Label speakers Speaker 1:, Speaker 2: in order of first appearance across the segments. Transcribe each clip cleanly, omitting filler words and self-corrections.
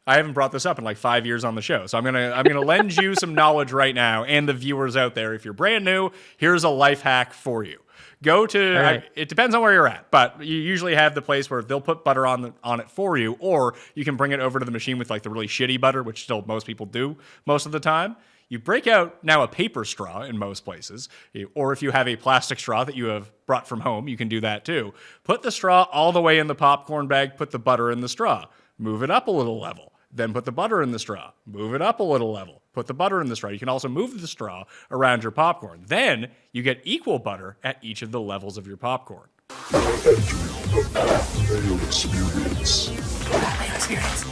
Speaker 1: I haven't brought this up in like 5 years on the show. So I'm gonna lend you some knowledge right now, and the viewers out there. If you're brand new, here's a life hack for you. Go to,
Speaker 2: right.
Speaker 1: it depends on where you're at, but you usually have the place where they'll put butter on it for you, or you can bring it over to the machine with like the really shitty butter, which still most people do most of the time. You break out now a paper straw in most places, or if you have a plastic straw that you have brought from home, you can do that too. Put the straw all the way in the popcorn bag, put the butter in the straw, move it up a little level. Then put the butter in the straw. Move it up a little level. Put the butter in the straw. You can also move the straw around your popcorn. Then you get equal butter at each of the levels of your popcorn.
Speaker 3: You're entering the Mayo experience.
Speaker 4: Mayo experience.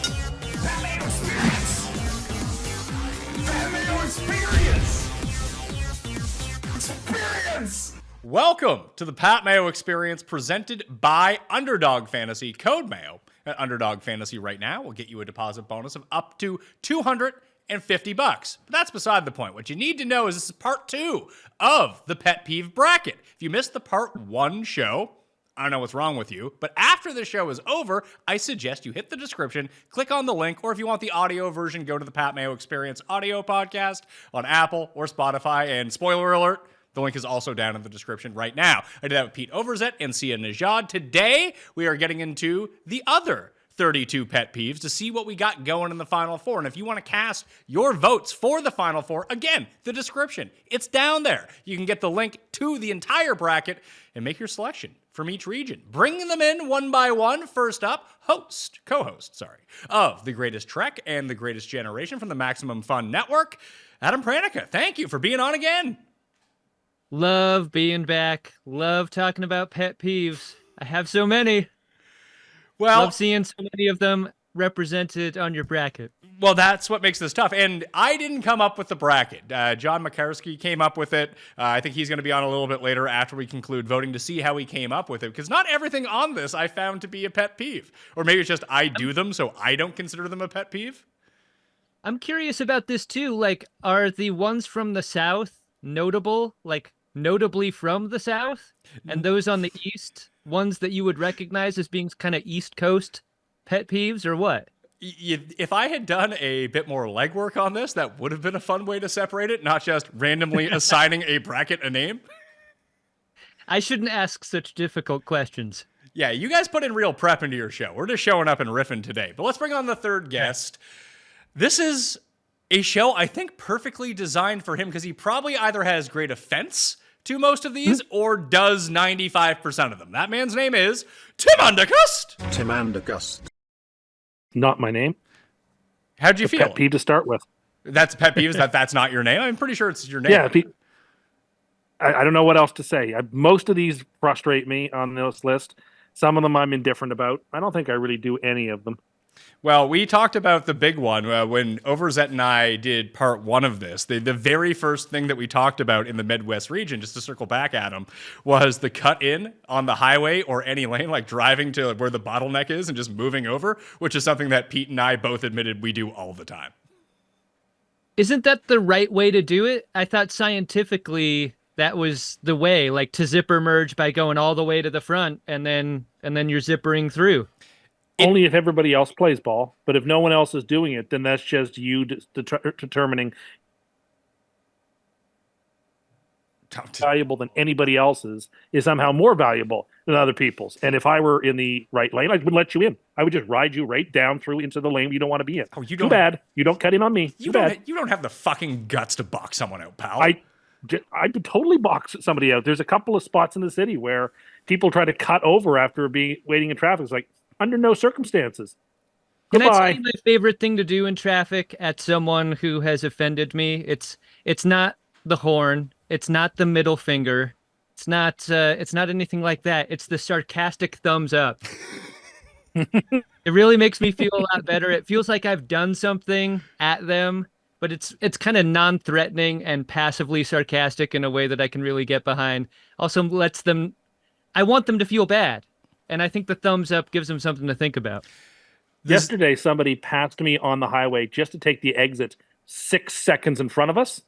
Speaker 4: Mayo experience. Mayo experience. Experience.
Speaker 1: Welcome to the Pat Mayo Experience, presented by Underdog Fantasy. Code Mayo at Underdog Fantasy right now will get you a deposit bonus of up to $250. But that's beside the point. What you need to know is this is part 2 of the Pet Peeve Bracket. If you missed the part 1 show, I don't know what's wrong with you, but after the show is over, I suggest you hit the description, click on the link, or if you want the audio version, go to the Pat Mayo Experience audio podcast on Apple or Spotify. And spoiler alert, the link is also down in the description right now. I did that with Pete Overzet and Sia Najad. Today, we are getting into the other 32 pet peeves to see what we got going in the Final Four. And if you want to cast your votes for the Final Four, again, the description, it's down there. You can get the link to the entire bracket and make your selection from each region. Bringing them in one by one. First up, co-host, of The Greatest Trek and The Greatest Generation from the Maximum Fun Network, Adam Pranica. Thank you for being on again.
Speaker 2: Love being back. Love talking about pet peeves. I have so many.
Speaker 1: Well,
Speaker 2: love seeing so many of them represented on your bracket.
Speaker 1: Well, that's what makes this tough. And I didn't come up with the bracket. John Makarski came up with it. I think he's going to be on a little bit later after we conclude voting to see how he came up with it. Because not everything on this I found to be a pet peeve. Or maybe it's just I do them, so I don't consider them a pet peeve.
Speaker 2: I'm curious about this too. Like, are the ones from the South notable? Like, notably from the South? And those on the East, ones that you would recognize as being kind of East Coast pet peeves, or what?
Speaker 1: If I had done a bit more legwork on this, that would have been a fun way to separate it, not just randomly assigning a bracket a name.
Speaker 2: I shouldn't ask such difficult questions.
Speaker 1: Yeah, you guys put in real prep into your show. We're just showing up and riffing today. But let's bring on the third guest. This is a show I think perfectly designed for him because he probably either has great offense to most of these or does 95% of them. That man's name is Tim Cust.
Speaker 3: Tim Cust.
Speaker 5: Not my name.
Speaker 1: How'd you feel?
Speaker 5: Pet peeve to start with.
Speaker 1: That's pet peeve. That's not your name. I'm pretty sure it's your name.
Speaker 5: Yeah. I don't know what else to say. Most of these frustrate me on this list. Some of them I'm indifferent about. I don't think I really do any of them.
Speaker 1: Well, we talked about the big one when Overzet and I did part 1 of this. The very first thing that we talked about in the Midwest region, just to circle back at them, was the cut in on the highway or any lane, like driving to where the bottleneck is and just moving over, which is something that Pete and I both admitted we do all the time.
Speaker 2: Isn't that the right way to do it? I thought scientifically that was the way, like to zipper merge by going all the way to the front and then you're zippering through.
Speaker 5: Only if everybody else plays ball. But if no one else is doing it, then that's just you determining valuable than anybody else's is somehow more valuable than other people's. And if I were in the right lane, I would let you in. I would just ride you right down through into the lane you don't want to be in.
Speaker 1: Oh, you don't.
Speaker 5: Too bad. You don't cut in on me.
Speaker 1: You
Speaker 5: Too bad.
Speaker 1: You don't have the fucking guts to box someone out, pal.
Speaker 5: I would totally box somebody out. There's a couple of spots in the city where people try to cut over after waiting in traffic. It's like, under no circumstances.
Speaker 2: Can I tell
Speaker 5: Goodbye.
Speaker 2: you my favorite thing to do in traffic at someone who has offended me? It's not the horn. It's not the middle finger. It's not anything like that. It's the sarcastic thumbs up. It really makes me feel a lot better. It feels like I've done something at them, but it's kind of non-threatening and passively sarcastic in a way that I can really get behind. Also lets them, I want them to feel bad. And I think the thumbs up gives them something to think about.
Speaker 5: Yesterday, somebody passed me on the highway just to take the exit 6 seconds in front of us.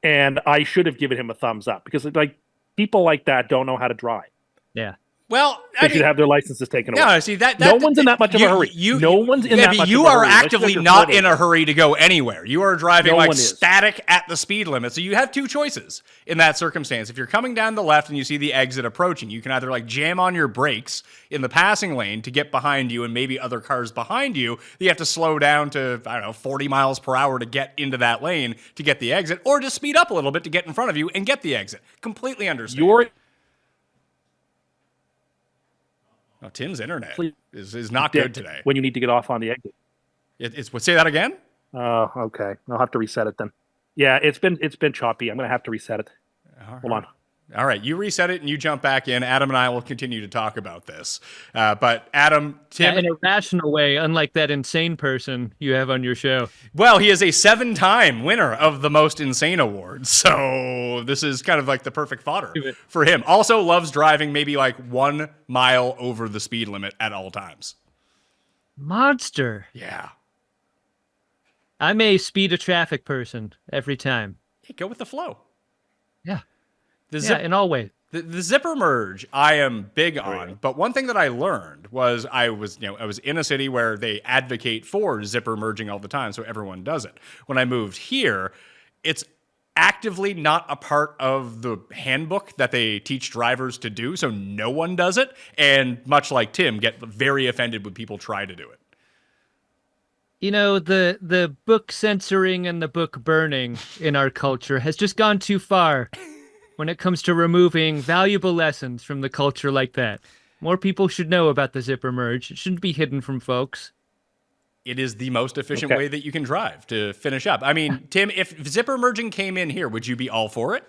Speaker 5: And I should have given him a thumbs up because like people like that don't know how to drive.
Speaker 2: Yeah.
Speaker 1: Well,
Speaker 5: They should have their licenses taken away.
Speaker 1: no, see that
Speaker 5: No one's in that much of a hurry. No one's in that
Speaker 1: but
Speaker 5: much
Speaker 1: you
Speaker 5: of a
Speaker 1: are
Speaker 5: hurry. Let's
Speaker 1: actively
Speaker 5: just
Speaker 1: not
Speaker 5: put it.
Speaker 1: in a hurry to go anywhere. You are driving
Speaker 5: No
Speaker 1: like
Speaker 5: one is.
Speaker 1: static at the speed limit. So you have two choices in that circumstance. If you're coming down the left and you see the exit approaching, you can either like jam on your brakes in the passing lane to get behind you and maybe other cars behind you. You have to slow down to, I don't know, 40 miles per hour to get into that lane to get the exit, or just speed up a little bit to get in front of you and get the exit. Completely understand. Oh, Tim's internet is not good today.
Speaker 5: When you need to get off on the exit.
Speaker 1: Say that again?
Speaker 5: Oh, okay. I'll have to reset it then. Yeah, it's been choppy. I'm going to have to reset it. Hold on.
Speaker 1: All right, you reset it and you jump back in. Adam and I will continue to talk about this. But Adam, Tim...
Speaker 2: in a rational way, unlike that insane person you have on your show.
Speaker 1: Well, he is a 7-time winner of the Most Insane Award, so this is kind of like the perfect fodder for him. Also loves driving maybe like 1 mile over the speed limit at all times.
Speaker 2: Monster.
Speaker 1: Yeah.
Speaker 2: I'm a speed of traffic person every time.
Speaker 1: Hey, go with the flow.
Speaker 2: Yeah.
Speaker 1: Yeah,
Speaker 2: in all ways.
Speaker 1: The zipper merge I am big on, but one thing that I learned was I was in a city where they advocate for zipper merging all the time, so everyone does it. When I moved here, it's actively not a part of the handbook that they teach drivers to do, so no one does it, and much like Tim, get very offended when people try to do it.
Speaker 2: You know, the book censoring and the book burning in our culture has just gone too far. When it comes to removing valuable lessons from the culture like that. More people should know about the zipper merge. It shouldn't be hidden from folks.
Speaker 1: It is the most efficient way that you can drive to finish up. I mean, Tim, if zipper merging came in here, would you be all for it?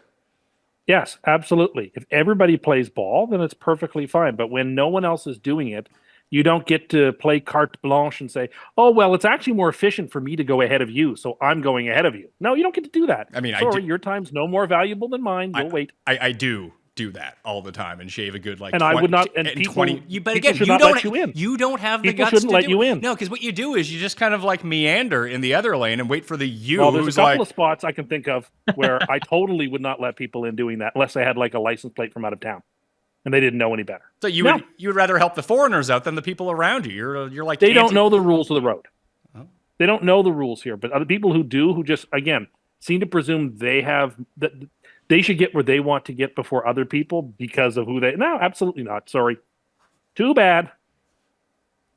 Speaker 5: Yes, absolutely. If everybody plays ball, then it's perfectly fine. But when no one else is doing it, you don't get to play carte blanche and say, oh, well, it's actually more efficient for me to go ahead of you, so I'm going ahead of you. No, you don't get to do that.
Speaker 1: I mean,
Speaker 5: sorry, your time's no more valuable than mine. You'll wait.
Speaker 1: I do that all the time and shave a good like.
Speaker 5: And
Speaker 1: 20,
Speaker 5: I would not. And
Speaker 1: 20. But again,
Speaker 5: should not let you in.
Speaker 1: You don't have the
Speaker 5: People
Speaker 1: guts
Speaker 5: shouldn't
Speaker 1: to
Speaker 5: let
Speaker 1: do
Speaker 5: you
Speaker 1: it.
Speaker 5: in.
Speaker 1: No, because what you do is you just kind of like meander in the other lane and wait for the you.
Speaker 5: Well, there's
Speaker 1: who's
Speaker 5: a couple
Speaker 1: like,
Speaker 5: of spots I can think of where I totally would not let people in doing that unless they had like a license plate from out of town. And they didn't know any better.
Speaker 1: So you would rather help the foreigners out than the people around you. You're like
Speaker 5: they don't know the rules of the road. Oh. They don't know the rules here. But other people who do, who just again seem to presume they have that they should get where they want to get before other people because of who they. No, absolutely not. Sorry, too bad.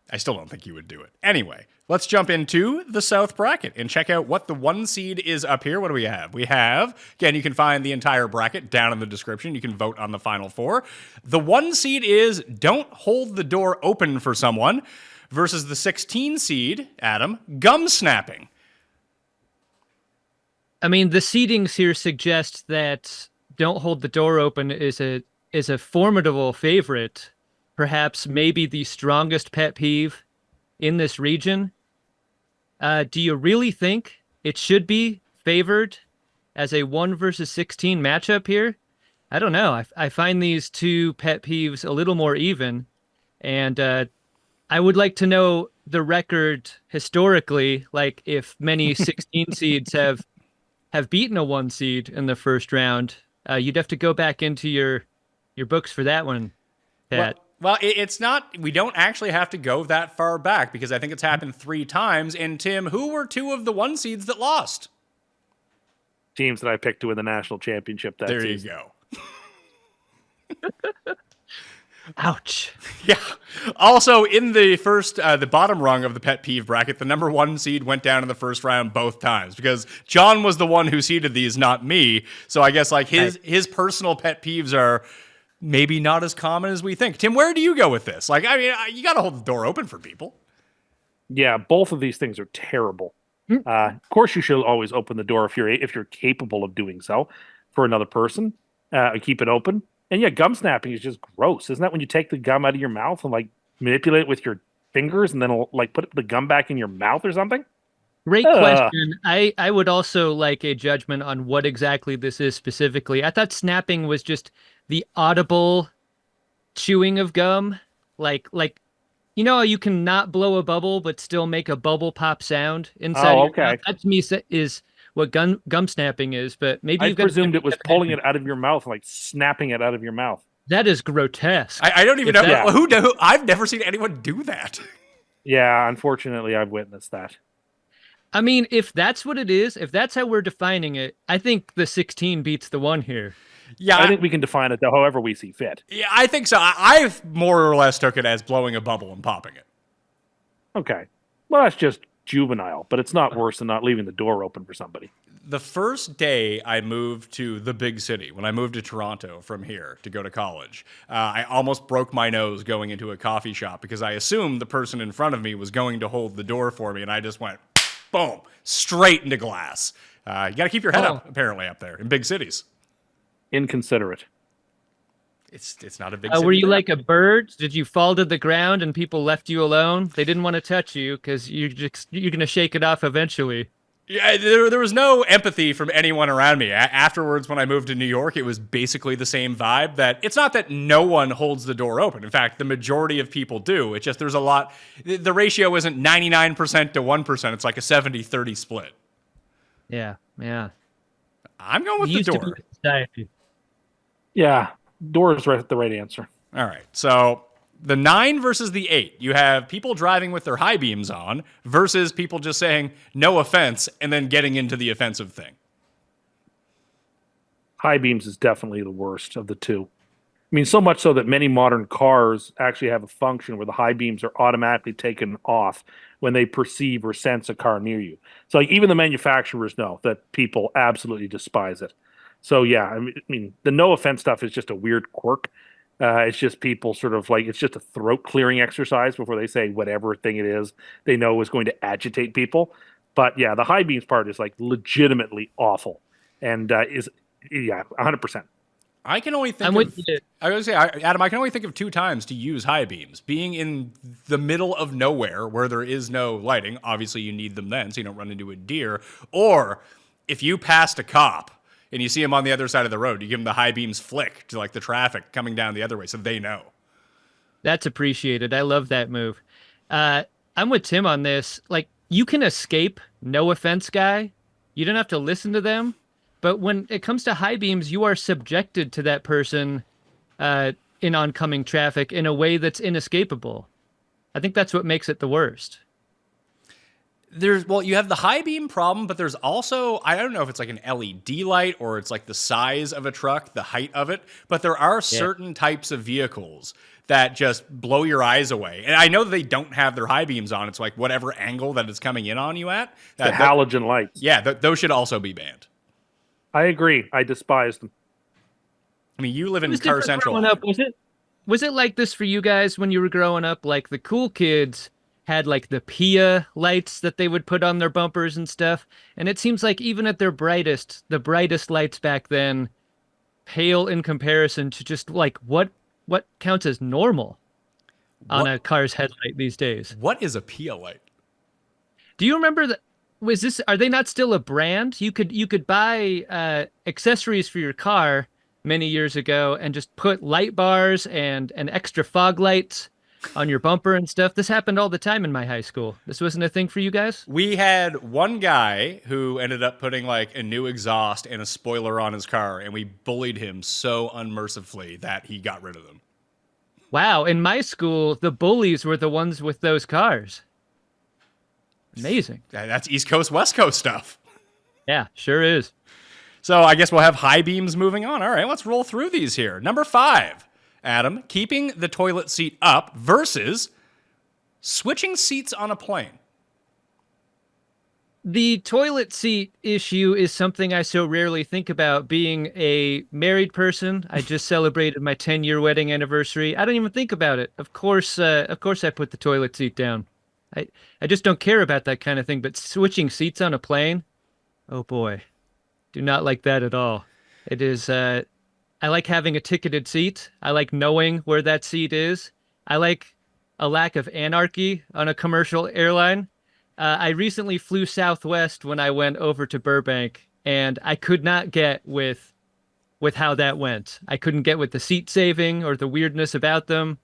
Speaker 1: I still don't think you would do it. Anyway, let's jump into the South bracket and check out what the 1 seed is up here. What do we have? We have, again, you can find the entire bracket down in the description. You can vote on the final 4. The 1 seed is don't hold the door open for someone versus the 16 seed, Adam, gum snapping.
Speaker 2: I mean, the seedings here suggest that don't hold the door open is a formidable favorite. Perhaps maybe the strongest pet peeve in this region. Do you really think it should be favored as a 1 versus 16 matchup here? I don't know. I find these two pet peeves a little more even. And I would like to know the record historically, like if many 16 seeds have beaten a 1 seed in the first round. You'd have to go back into your books for that one, Pat.
Speaker 1: Well, it's not, we don't actually have to go that far back because I think it's happened 3 times. And Tim, who were 2 of the 1 seeds that lost?
Speaker 5: Teams that I picked to win the national championship that season.
Speaker 1: There you go.
Speaker 2: Ouch.
Speaker 1: Yeah. Also, in the first, the bottom rung of the pet peeve bracket, the number 1 seed went down in the first round both times because John was the one who seeded these, not me. So I guess like his personal pet peeves are maybe not as common as we think. Tim, where do you go with this? Like, I mean, you got to hold the door open for people.
Speaker 5: Yeah, both of these things are terrible. Of course, you should always open the door if you're capable of doing so for another person. Keep it open. And yeah, gum snapping is just gross. Isn't that when you take the gum out of your mouth and like manipulate it with your fingers and then like put the gum back in your mouth or something?
Speaker 2: Great question. I would also like a judgment on what exactly this is specifically. I thought snapping was just the audible chewing of gum. Like you know, you can not blow a bubble but still make a bubble pop sound inside.
Speaker 5: Oh,
Speaker 2: your
Speaker 5: okay.
Speaker 2: mouth. That to me is what gum snapping is. But maybe
Speaker 5: I
Speaker 2: you've got
Speaker 5: presumed it was pulling it out of your mouth, like snapping it out of your mouth.
Speaker 2: That is grotesque.
Speaker 1: I don't even
Speaker 2: If
Speaker 1: know
Speaker 2: that-
Speaker 1: who. I've never seen anyone do that.
Speaker 5: Yeah, unfortunately, I've witnessed that.
Speaker 2: I mean, if that's what it is, if that's how we're defining it, I think the 16 beats the 1 here.
Speaker 1: Yeah,
Speaker 5: I think we can define it however we see fit.
Speaker 1: yeah, I think so. I more or less took it as blowing a bubble and popping it.
Speaker 5: Okay. Well, that's just juvenile, but it's not worse than not leaving the door open for somebody.
Speaker 1: The first day I moved to the big city, when I moved to Toronto from here to go to college, I almost broke my nose going into a coffee shop because I assumed the person in front of me was going to hold the door for me, and I just went, boom, straight into glass. You got to keep your head up, apparently, up there in big cities.
Speaker 5: Inconsiderate.
Speaker 1: It's not a big city.
Speaker 2: Were you
Speaker 1: thing.
Speaker 2: like a bird? Did you fall to the ground and people left you alone? They didn't want to touch you because you're going to shake it off eventually.
Speaker 1: Yeah, there was no empathy from anyone around me. Afterwards, when I moved to New York, it was basically the same vibe. That it's not that no one holds the door open. In fact, the majority of people do. It's just there's a lot. The ratio isn't 99% to 1%. It's like a 70-30 split.
Speaker 2: Yeah.
Speaker 1: I'm going with the
Speaker 2: Used to
Speaker 1: door.
Speaker 2: be a society.
Speaker 5: Yeah, door is the right answer.
Speaker 1: All right. So the 9 versus the 8. You have people driving with their high beams on versus people just saying no offense and then getting into the offensive thing.
Speaker 5: High beams is definitely the worst of the two. I mean, so much so that many modern cars actually have a function where the high beams are automatically taken off when they perceive or sense a car near you. So like, even the manufacturers know that people absolutely despise it. So yeah, I mean, the no offense stuff is just a weird quirk. It's just people sort of like, it's just a throat clearing exercise before they say whatever thing it is they know is going to agitate people. But yeah, the high beams part is like legitimately awful and is, yeah, 100%.
Speaker 1: I can only think
Speaker 2: I'm with you.
Speaker 1: I was gonna say, Adam, I can only think of 2 times to use high beams. Being in the middle of nowhere where there is no lighting, obviously you need them then so you don't run into a deer. Or if you passed a cop and you see him on the other side of the road, you give him the high beams flick to like the traffic coming down the other way so they know.
Speaker 2: That's appreciated. I love that move. I'm with Tim on this. Like, you can escape no offense guy. You don't have to listen to them. But when it comes to high beams, you are subjected to that person in oncoming traffic in a way that's inescapable. I think that's what makes it the worst.
Speaker 1: You have the high beam problem, but there's also, I don't know if it's like an LED light or it's like the size of a truck, the height of it, but there are certain types of vehicles that just blow your eyes away. And I know that they don't have their high beams on. It's like whatever angle that it's coming in on you at.
Speaker 5: The halogen lights.
Speaker 1: Yeah, those should also be banned.
Speaker 5: I agree. I despise them.
Speaker 1: I mean, you live in
Speaker 2: Was
Speaker 1: Car
Speaker 2: different
Speaker 1: Central.
Speaker 2: growing up, was it like this for you guys when you were growing up? Like the cool kids had like the Pia lights that they would put on their bumpers and stuff. And it seems like even at their brightest, the brightest lights back then pale in comparison to just like what counts as normal on a car's headlight these days.
Speaker 1: What is a Pia light?
Speaker 2: Do you remember that? Are they not still a brand? You could buy accessories for your car many years ago and just put light bars and extra fog lights on your bumper and stuff. This happened all the time in my high school. This wasn't a thing for you guys?
Speaker 1: We had one guy who ended up putting like a new exhaust and a spoiler on his car, and we bullied him so unmercifully that he got rid of them.
Speaker 2: Wow, in my school, the bullies were the ones with those cars. Amazing.
Speaker 1: That's East Coast, West Coast stuff.
Speaker 2: Yeah, sure is.
Speaker 1: So I guess we'll have high beams moving on. All right, let's roll through these here. Number 5, Adam, keeping the toilet seat up versus switching seats on a plane.
Speaker 2: The toilet seat issue is something I so rarely think about. Being a married person, I just celebrated my 10-year wedding anniversary. I don't even think about it. Of course I put the toilet seat down. I just don't care about that kind of thing. But switching seats on a plane, oh boy, do not like that at all. It is. I like having a ticketed seat. I like knowing where that seat is. I like a lack of anarchy on a commercial airline. I recently flew Southwest when I went over to Burbank, and I could not get with how that went. I couldn't get with the seat saving or the weirdness about them.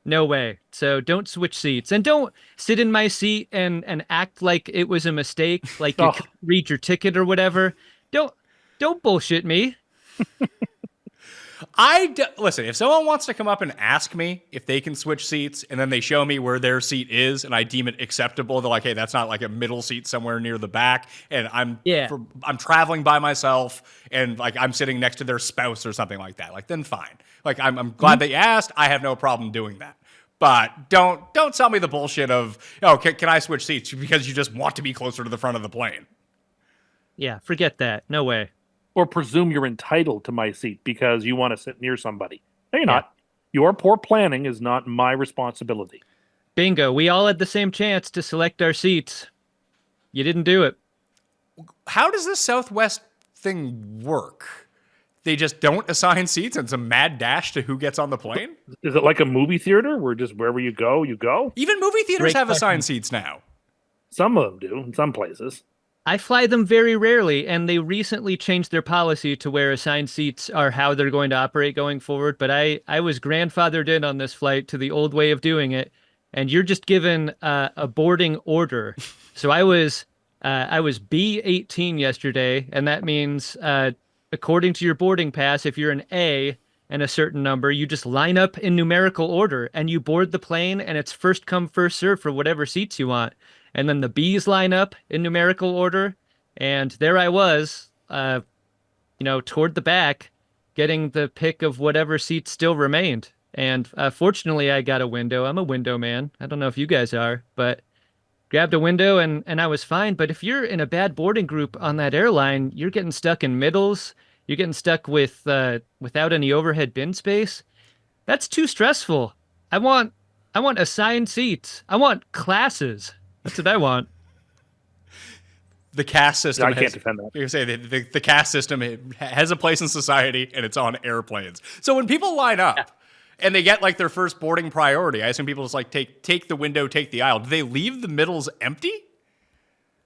Speaker 2: No way. So don't switch seats, and don't sit in my seat and act like it was a mistake, like you couldn't read your ticket or whatever. Don't bullshit me.
Speaker 1: Listen, if someone wants to come up and ask me if they can switch seats and then they show me where their seat is and I deem it acceptable, they're like, hey, that's not like a middle seat somewhere near the back. And I'm traveling by myself and like I'm sitting next to their spouse or something like that. Like, then fine. Like, I'm glad they asked. I have no problem doing that. But don't sell me the bullshit of, oh, can I switch seats because you just want to be closer to the front of the plane.
Speaker 2: Yeah, forget that. No way.
Speaker 5: Or presume you're entitled to my seat because you want to sit near somebody. No, you're not. Your poor planning is not my responsibility.
Speaker 2: Bingo. We all had the same chance to select our seats. You didn't do it.
Speaker 1: How does this Southwest thing work? They just don't assign seats and it's a mad dash to who gets on the plane?
Speaker 5: Is it like a movie theater where just wherever you go, you go?
Speaker 1: Even movie theaters have assigned seats now.
Speaker 5: Some of them do in some places.
Speaker 2: I fly them very rarely, and they recently changed their policy to where assigned seats are how they're going to operate going forward. But I was grandfathered in on this flight to the old way of doing it, and you're just given a boarding order. So I was B18 yesterday, and that means according to your boarding pass, if you're an A and a certain number, you just line up in numerical order, and you board the plane, and it's first come, first serve for whatever seats you want. And then the B's line up in numerical order. And there I was, toward the back, getting the pick of whatever seats still remained. And fortunately, I got a window. I'm a window man. I don't know if you guys are, but grabbed a window and I was fine. But if you're in a bad boarding group on that airline, you're getting stuck in middles. You're getting stuck without any overhead bin space. That's too stressful. I want assigned seats. I want classes. That's what I want.
Speaker 1: The caste system.
Speaker 5: I can't defend that.
Speaker 1: You say the caste system has a place in society, and it's on airplanes. So when people line up and they get like their first boarding priority, I assume people just like take the window, take the aisle. Do they leave the middles empty?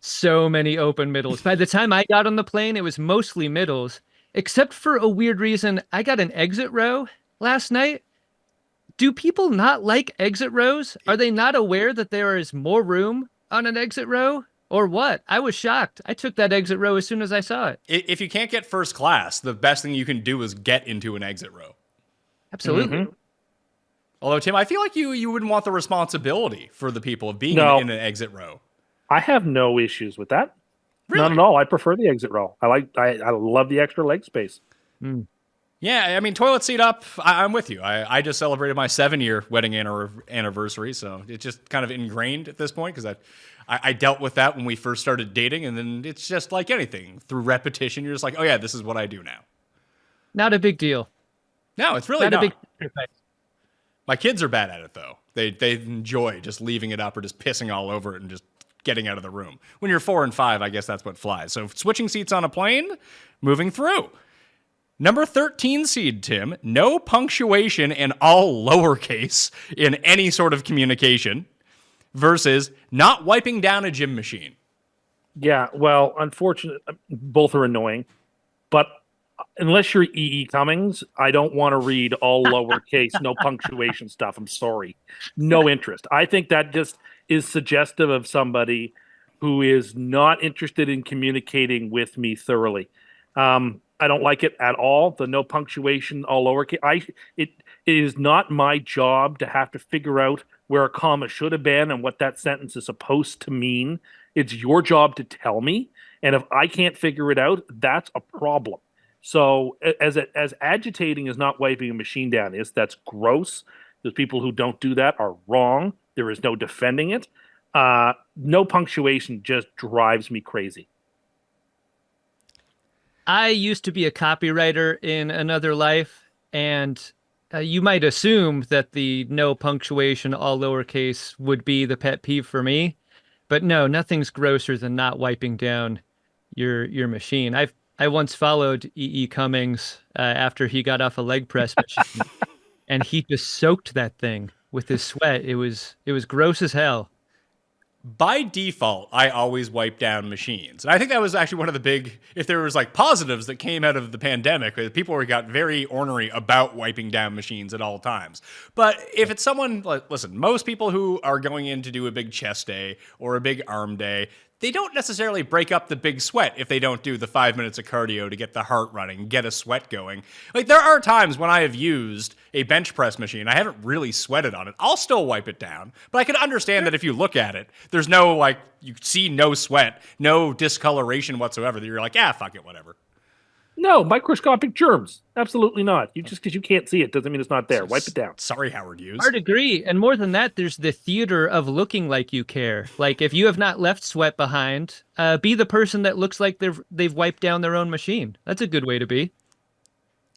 Speaker 2: So many open middles. By the time I got on the plane, it was mostly middles, except for a weird reason. I got an exit row last night. Do people not like exit rows? Are they not aware that there is more room on an exit row? Or what? I was shocked. I took that exit row as soon as I saw it.
Speaker 1: If you can't get first class, the best thing you can do is get into an exit row.
Speaker 2: Absolutely.
Speaker 5: Mm-hmm.
Speaker 1: Although, Tim, I feel like you wouldn't want the responsibility for the people of being in an exit row.
Speaker 5: I have no issues with that.
Speaker 1: Really?
Speaker 5: None at all. I prefer the exit row. I love the extra leg space.
Speaker 2: Mm.
Speaker 1: Yeah, I mean, toilet seat up, I'm with you. I just celebrated my 7-year wedding anniversary, so it's just kind of ingrained at this point because I dealt with that when we first started dating, and then it's just like anything. Through repetition, you're just like, oh yeah, this is what I do now.
Speaker 2: Not a big deal.
Speaker 1: No, it's really
Speaker 2: not.
Speaker 1: not. A big... My kids are bad at it, though. They enjoy just leaving it up or just pissing all over it and just getting out of the room. When you're 4 and 5, I guess that's what flies. So switching seats on a plane, moving through. Number 13 seed, Tim, no punctuation and all lowercase in any sort of communication versus not wiping down a gym machine.
Speaker 5: Yeah, well, unfortunately, both are annoying. But unless you're E.E. Cummings, I don't want to read all lowercase, no punctuation stuff. I'm sorry. No interest. I think that just is suggestive of somebody who is not interested in communicating with me thoroughly. I don't like it at all. The no punctuation, all lowercase. It is not my job to have to figure out where a comma should have been and what that sentence is supposed to mean. It's your job to tell me. And if I can't figure it out, that's a problem. So as agitating as not wiping a machine down is, that's gross. Those people who don't do that are wrong. There is no defending it. No punctuation just drives me crazy.
Speaker 2: I used to be a copywriter in another life, and you might assume that the no punctuation, all lowercase would be the pet peeve for me. But no, nothing's grosser than not wiping down your machine. I once followed E.E. Cummings after he got off a leg press machine, and he just soaked that thing with his sweat. It was gross as hell.
Speaker 1: By default, I always wipe down machines. And I think that was actually one of the big, if there was like positives that came out of the pandemic, people got very ornery about wiping down machines at all times. But if it's someone, listen, most people who are going in to do a big chest day or a big arm day, they don't necessarily break up the big sweat if they don't do the 5 minutes of cardio to get the heart running, get a sweat going. Like, there are times when I have used a bench press machine, I haven't really sweated on it. I'll still wipe it down, but I can understand that if you look at it, there's no, like, you see no sweat, no discoloration whatsoever, that you're like, fuck it, whatever.
Speaker 5: No, microscopic germs. Absolutely not. You just because you can't see it doesn't mean it's not there. Wipe it down.
Speaker 1: Sorry, Howard Hughes.
Speaker 2: Hard agree. And more than that, there's the theater of looking like you care. Like, if you have not left sweat behind, be the person that looks like they've wiped down their own machine. That's a good way to be.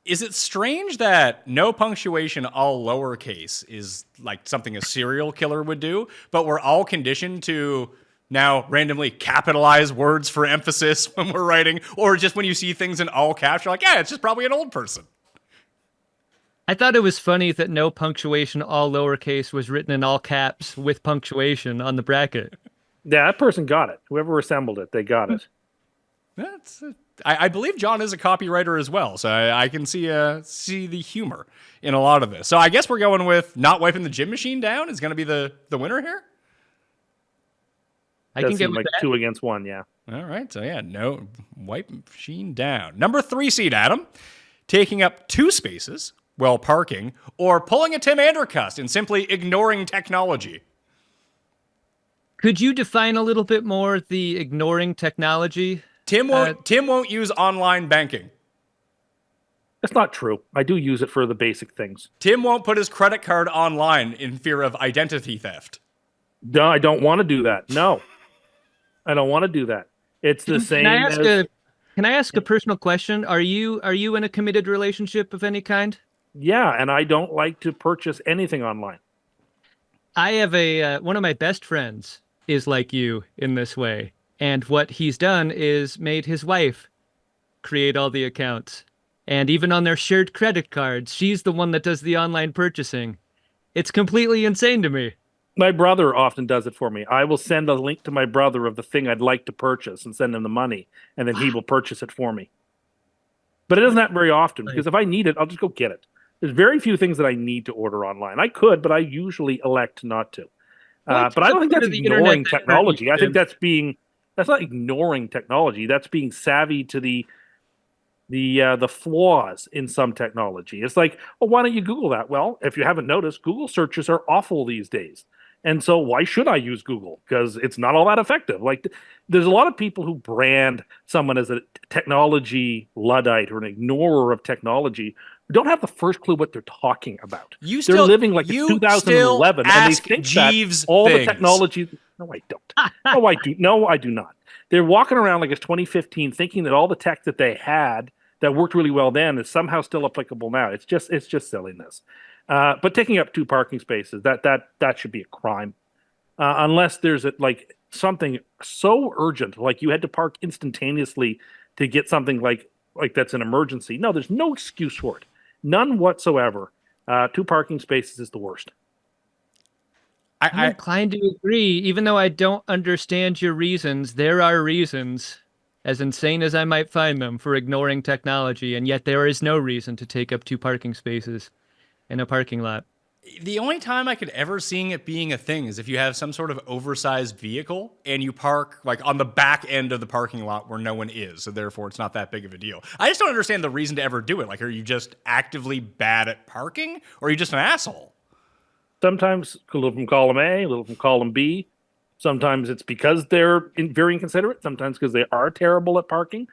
Speaker 1: Is it strange that no punctuation, all lowercase, is like something a serial killer would do, but we're all conditioned to now randomly capitalize words for emphasis when we're writing, or just when you see things in all caps, you're like, it's just probably an old person.
Speaker 2: I thought it was funny that no punctuation, all lowercase, was written in all caps with punctuation on the bracket.
Speaker 5: Yeah, that person got it. Whoever assembled it, they got it.
Speaker 1: I believe John is a copywriter as well, so I can see the humor in a lot of this. So I guess we're going with not wiping the gym machine down is going to be the winner here?
Speaker 2: I can get with
Speaker 5: like
Speaker 2: that.
Speaker 5: 2 against 1, yeah.
Speaker 1: All right, so no, wipe machine down. Number 3 seed, Adam, taking up 2 spaces while parking, or pulling a Tim Andercust and simply ignoring technology.
Speaker 2: Could you define a little bit more the ignoring technology?
Speaker 1: Tim won't use online banking.
Speaker 5: That's not true. I do use it for the basic things.
Speaker 1: Tim won't put his credit card online in fear of identity theft.
Speaker 5: No, I don't want to do that. No. I don't want to do that. It's the same
Speaker 2: Can I ask a personal question? Are you in a committed relationship of any kind?
Speaker 5: Yeah, and I don't like to purchase anything online.
Speaker 2: I have one of my best friends is like you in this way. And what he's done is made his wife create all the accounts. And even on their shared credit cards, she's the one that does the online purchasing. It's completely insane to me.
Speaker 5: My brother often does it for me. I will send a link to my brother of the thing I'd like to purchase and send him the money, and then he will purchase it for me. But it doesn't happen very often, because if I need it, I'll just go get it. There's very few things that I need to order online. I could, but I usually elect not to. But I don't think that's ignoring technology. I think that's not ignoring technology. That's being savvy to the flaws in some technology. It's like, well, why don't you Google that? Well, if you haven't noticed, Google searches are awful these days. And so why should I use Google? Because it's not all that effective. Like, there's a lot of people who brand someone as a technology Luddite or an ignorer of technology who don't have the first clue what they're talking about. They're living like it's 2011 and they think that all the technology... No, I don't. No, I do not. They're walking around like it's 2015 thinking that all the tech that they had that worked really well then is somehow still applicable now. It's just silliness. But taking up 2 parking spaces, that should be a crime. Unless there's something so urgent, like you had to park instantaneously to get something like that's an emergency. No, there's no excuse for it. None whatsoever. 2 parking spaces is the worst.
Speaker 2: I'm inclined to agree, even though I don't understand your reasons. There are reasons, as insane as I might find them, for ignoring technology, and yet there is no reason to take up 2 parking spaces in a parking lot.
Speaker 1: The only time I could ever seeing it being a thing is if you have some sort of oversized vehicle and you park like on the back end of the parking lot where no one is, so therefore it's not that big of a deal. I just don't understand the reason to ever do it. Like, are you just actively bad at parking, or are you just an asshole?
Speaker 5: Sometimes a little from column A, a little from column B. Sometimes it's because they're very inconsiderate. Sometimes because they are terrible at parking.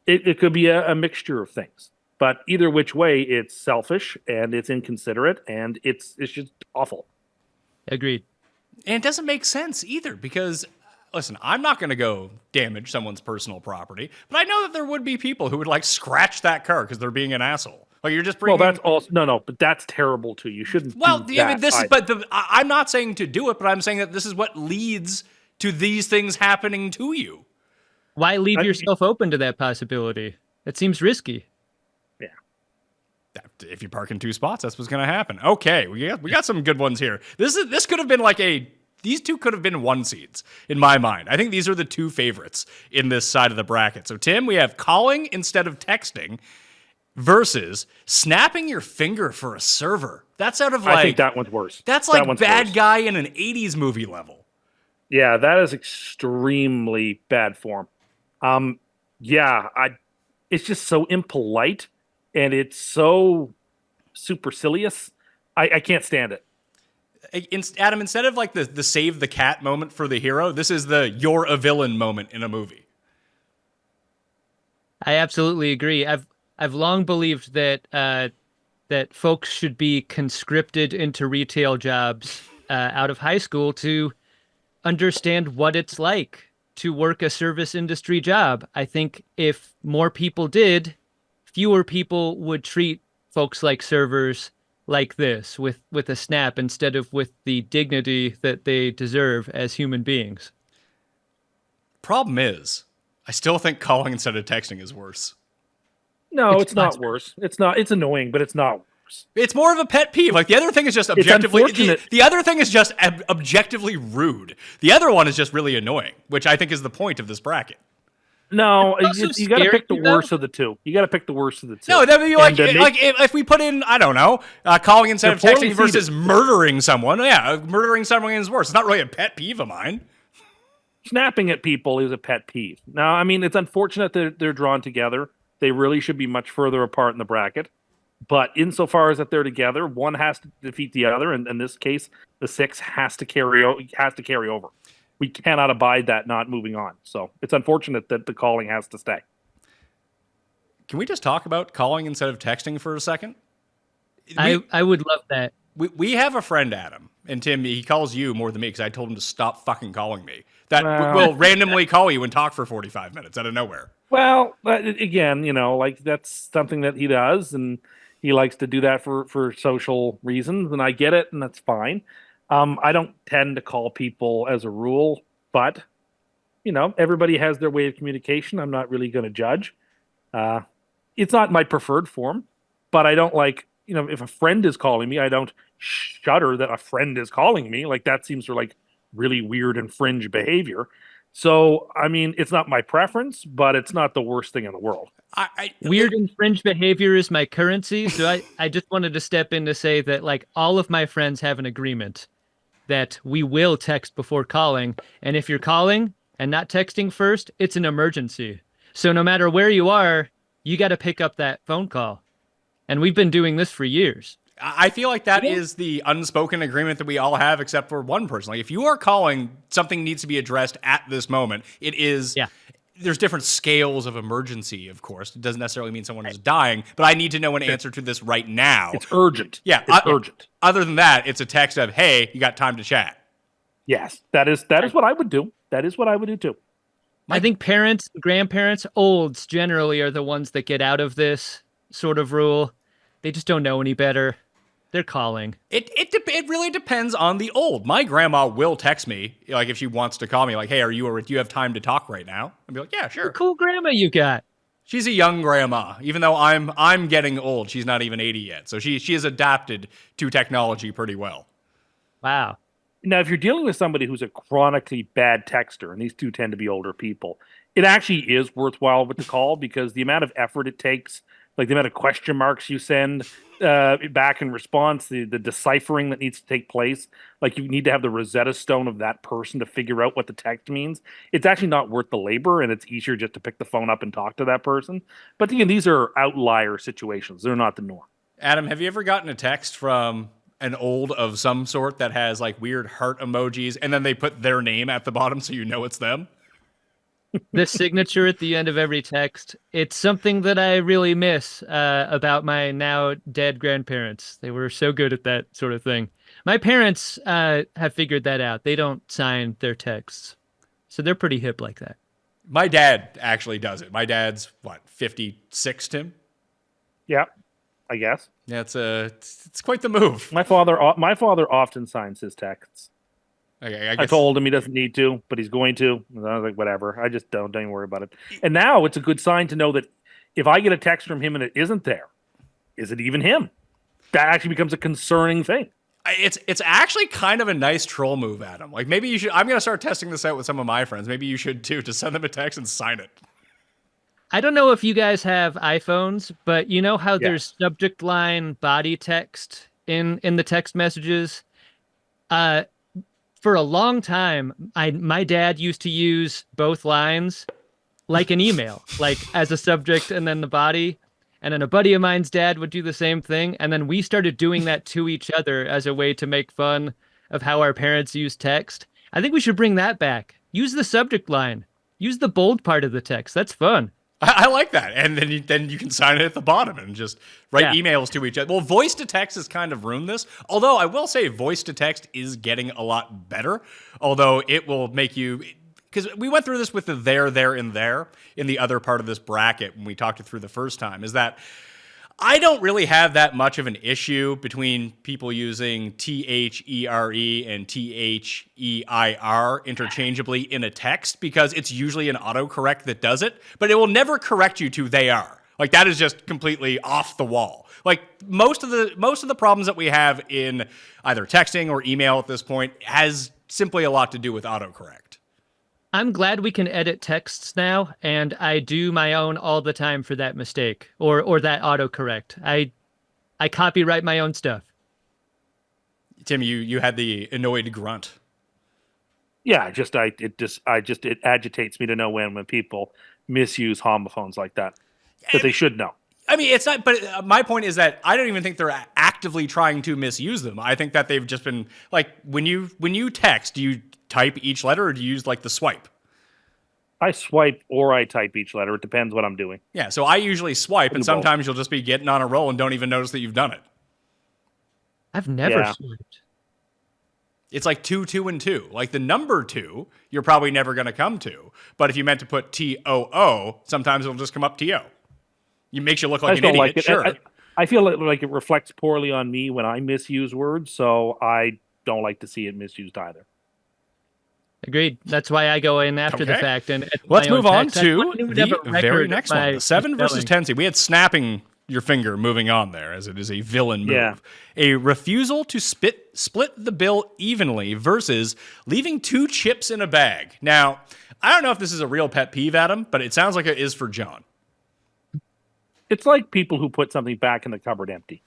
Speaker 5: It could be a mixture of things. But either which way, it's selfish and it's inconsiderate and it's just awful.
Speaker 2: Agreed.
Speaker 1: And it doesn't make sense either because, listen, I'm not going to go damage someone's personal property, but I know that there would be people who would like scratch that car because they're being an asshole. Like, you're just bringing...
Speaker 5: Well, that's also... No, but that's terrible too. You shouldn't do that.
Speaker 1: I mean, this is... But I'm not saying to do it, but I'm saying that this is what leads to these things happening to you.
Speaker 2: Why leave yourself open to that possibility? It seems risky.
Speaker 5: Yeah.
Speaker 1: If you park in 2 spots, that's what's going to happen. Okay, we got some good ones here. This could have been like these 2 could have been 1 seeds in my mind. I think these are the 2 favorites in this side of the bracket. So, Tim, we have calling instead of texting versus snapping your finger for a server. That's out of like...
Speaker 5: I think that one's worse.
Speaker 1: That's like bad guy in an 80s movie level.
Speaker 5: Yeah, that is extremely bad form. Yeah, it's just so impolite and it's so supercilious. I can't stand it.
Speaker 1: Adam, instead of like the save the cat moment for the hero, this is the you're a villain moment in a movie.
Speaker 2: I absolutely agree. I've long believed that that folks should be conscripted into retail jobs out of high school to understand what it's like to work a service industry job. I think if more people did, fewer people would treat folks like servers like this with a snap instead of with the dignity that they deserve as human beings.
Speaker 1: Problem is, I still think calling instead of texting is worse.
Speaker 5: No,
Speaker 2: It's
Speaker 5: it's not worse. It's not. It's annoying, but it's not worse.
Speaker 1: It's more of a pet peeve. Like the other thing is just objectively.
Speaker 5: unfortunate.
Speaker 1: The other thing is just objectively rude. The other one is just really annoying, which I think is the point of this bracket.
Speaker 5: No,
Speaker 2: It's also
Speaker 5: you got to pick the
Speaker 2: scary, though.
Speaker 5: worst of the two. You got to pick the worst of the two.
Speaker 1: No, that would be like,
Speaker 5: And,
Speaker 1: like if we put in, I don't know, calling instead of
Speaker 5: They're poorly
Speaker 1: texting versus murdering someone. Yeah, murdering someone is worse. It's not really a pet peeve of mine.
Speaker 5: Snapping at people is a pet peeve. Now, I mean, it's unfortunate that they're drawn together. They really should be much further apart in the bracket. But insofar as that they're together, one has to defeat the other, and in this case, the 6 has to carry over. We cannot abide that not moving on. So it's unfortunate that the calling has to stay.
Speaker 1: Can we just talk about calling instead of texting for a second?
Speaker 2: I would love that.
Speaker 1: We have a friend, Adam, and Tim, he calls you more than me because I told him to stop fucking calling me. That will randomly call you and talk for 45 minutes out of nowhere.
Speaker 5: Well, again, like that's something that he does, and he likes to do that for social reasons, and I get it, and that's fine. I don't tend to call people as a rule, but everybody has their way of communication. I'm not really going to judge. It's not my preferred form, but I don't like, if a friend is calling me, I don't shudder that a friend is calling me. Like that seems to like really weird and fringe behavior. So, I mean, it's not my preference, but it's not the worst thing in the world.
Speaker 2: Weird and fringe behavior is my currency. So I just wanted to step in to say that like all of my friends have an agreement that we will text before calling. And if you're calling and not texting first, it's an emergency. So no matter where you are, you got to pick up that phone call. And we've been doing this for years.
Speaker 1: I feel like that is the unspoken agreement that we all have, except for one person. Like, if you are calling, something needs to be addressed at this moment. It is.
Speaker 2: Yeah.
Speaker 1: There's different scales of emergency, of course. It doesn't necessarily mean someone is dying, but I need to know an answer to this right now.
Speaker 5: It's urgent.
Speaker 1: Yeah,
Speaker 5: it's urgent.
Speaker 1: Other than that, it's a text of, "Hey, you got time to chat?"
Speaker 5: Yes, that is what I would do. That is what I would do too.
Speaker 2: I think parents, grandparents, olds generally are the ones that get out of this sort of rule. They just don't know any better. They're calling.
Speaker 1: It really depends on the old. My grandma will text me, like if she wants to call me, like, "Hey, do you have time to talk right now?" I'd be like, "Yeah, sure."
Speaker 2: What a cool grandma you got.
Speaker 1: She's a young grandma, even though I'm getting old. She's not even 80 yet, so she has adapted to technology pretty well.
Speaker 2: Wow.
Speaker 5: Now, if you're dealing with somebody who's a chronically bad texter, and these two tend to be older people, it actually is worthwhile with the call because the amount of effort it takes, like the amount of question marks you send back in response, the deciphering that needs to take place, like you need to have the Rosetta Stone of that person to figure out what the text means. It's actually not worth the labor, and it's easier just to pick the phone up and talk to that person. But again, these are outlier situations. They're not the norm.
Speaker 1: Adam, have you ever gotten a text from an old of some sort that has like weird heart emojis and then they put their name at the bottom so you know it's them?
Speaker 2: The signature at the end of every text. It's something that I really miss about my now dead grandparents. They were so good at that sort of thing. My parents have figured that out. They don't sign their texts. So they're pretty hip like that.
Speaker 1: My dad actually does it. My dad's, 56, Tim?
Speaker 5: Yeah, I guess.
Speaker 1: Yeah, it's quite the move.
Speaker 5: My father often signs his texts.
Speaker 1: Okay,
Speaker 5: I told him he doesn't need to, but he's going to. And I was like, whatever. I just don't even worry about it. And now it's a good sign to know that if I get a text from him and it isn't there, is it even him? That actually becomes a concerning thing.
Speaker 1: It's actually kind of a nice troll move, Adam. Like maybe you should. I'm gonna start testing this out with some of my friends. Maybe you should too. To send them a text and sign it.
Speaker 2: I don't know if you guys have iPhones, but you know how there's subject line body text in the text messages? for a long time, my dad used to use both lines like an email, like as a subject and then the body. And then a buddy of mine's dad would do the same thing. And then we started doing that to each other as a way to make fun of how our parents use text. I think we should bring that back. Use the subject line. Use the bold part of the text. That's fun.
Speaker 1: I like that. And then you can sign it at the bottom and just write
Speaker 2: Yeah.
Speaker 1: emails to each other. Well, voice to text has kind of ruined this. Although I will say voice to text is getting a lot better. Although it will make you, because we went through this with the there, and there in the other part of this bracket when we talked it through the first time, is that I don't really have that much of an issue between people using THERE and THEIR interchangeably in a text, because it's usually an autocorrect that does it, but it will never correct you to they are. Like, that is just completely off the wall. Like, most of the problems that we have in either texting or email at this point has simply a lot to do with autocorrect.
Speaker 2: I'm glad we can edit texts now, and I do my own all the time for that mistake or that autocorrect. I copyright my own stuff.
Speaker 1: Tim, you had the annoyed grunt.
Speaker 5: Yeah, it agitates me to know when people misuse homophones like that they should know.
Speaker 1: I mean, it's not, but my point is that I don't even think they're actively trying to misuse them. I think that they've just been, like, when you text, do you type each letter or do you use, like, the swipe?
Speaker 5: I swipe or I type each letter. It depends what I'm doing.
Speaker 1: Yeah, so I usually swipe, and
Speaker 5: Both.
Speaker 1: sometimes you'll just be getting on a roll and don't even notice that you've done it.
Speaker 2: I've never
Speaker 5: Yeah.
Speaker 2: swiped.
Speaker 1: It's like 2, 2, and 2. Like, the number 2, you're probably never going to come to. But if you meant to put TOO, sometimes it'll just come up TO. It makes you look
Speaker 5: I
Speaker 1: like
Speaker 5: just
Speaker 1: an
Speaker 5: don't
Speaker 1: idiot,
Speaker 5: like it.
Speaker 1: sure.
Speaker 5: I feel like it reflects poorly on me when I misuse words, so I don't like to see it misused either.
Speaker 2: Agreed. That's why I go in after the
Speaker 1: Okay.
Speaker 2: fact. And edit
Speaker 1: Let's
Speaker 2: my own
Speaker 1: move on
Speaker 2: text. I
Speaker 1: to
Speaker 2: want to have
Speaker 1: the
Speaker 2: a record
Speaker 1: very
Speaker 2: of
Speaker 1: next
Speaker 2: my
Speaker 1: one. The 7 versus
Speaker 2: spelling.
Speaker 1: 10 seed. We had snapping your finger moving on there, as it is a villain move.
Speaker 5: Yeah.
Speaker 1: A refusal to split the bill evenly versus leaving 2 chips in a bag. Now, I don't know if this is a real pet peeve, Adam, but it sounds like it is for John.
Speaker 5: It's like people who put something back in the cupboard empty.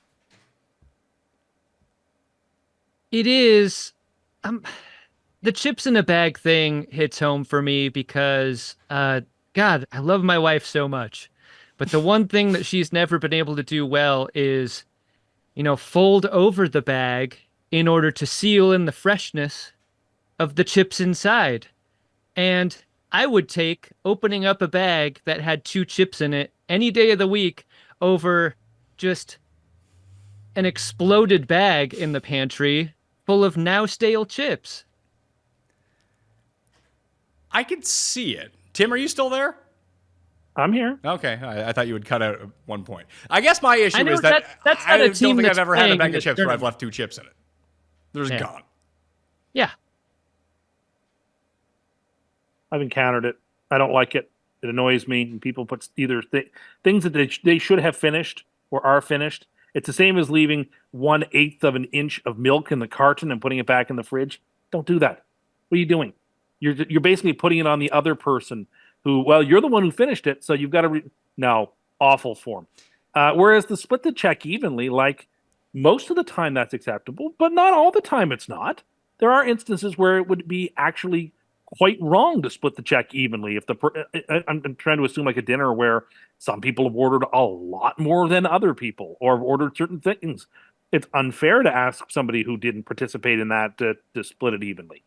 Speaker 2: It is. The chips in a bag thing hits home for me because, God, I love my wife so much. But the one thing that she's never been able to do well is, fold over the bag in order to seal in the freshness of the chips inside. And I would take opening up a bag that had 2 chips in it any day of the week over just an exploded bag in the pantry full of now stale chips.
Speaker 1: I could see it. Tim, are you still there?
Speaker 5: I'm here.
Speaker 1: Okay, I thought you would cut out at one point. I guess my issue
Speaker 2: I know
Speaker 1: is that
Speaker 2: that's
Speaker 1: I
Speaker 2: not a
Speaker 1: don't
Speaker 2: team
Speaker 1: think I've
Speaker 2: that's
Speaker 1: ever had a
Speaker 2: playing
Speaker 1: bag
Speaker 2: in
Speaker 1: of
Speaker 2: this
Speaker 1: chips where I've
Speaker 2: tournament.
Speaker 1: left 2 chips in it. They're just
Speaker 2: Yeah.
Speaker 1: gone.
Speaker 2: Yeah.
Speaker 5: I've encountered it. I don't like it. It annoys me. And people put either things that they should have finished or are finished. It's the same as leaving 1/8 of an inch of milk in the carton and putting it back in the fridge. Don't do that. What are you doing? You're basically putting it on the other person who, well, you're the one who finished it, so you've got to no, awful form. Whereas the split the check evenly, like, most of the time that's acceptable, but not all the time it's not. There are instances where it would be actually quite wrong to split the check evenly. If I'm trying to assume like a dinner where some people have ordered a lot more than other people or have ordered certain things. It's unfair to ask somebody who didn't participate in that to split it evenly.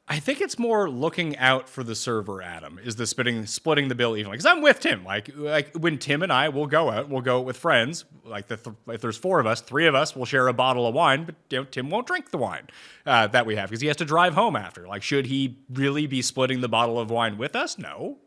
Speaker 1: I think it's more looking out for the server, Adam, is the splitting the bill evenly. Because I'm with Tim. Like when Tim and I will go out with friends. Like if there's 4 of us, 3 of us will share a bottle of wine, but Tim won't drink the wine that we have because he has to drive home after. Like, should he really be splitting the bottle of wine with us? No.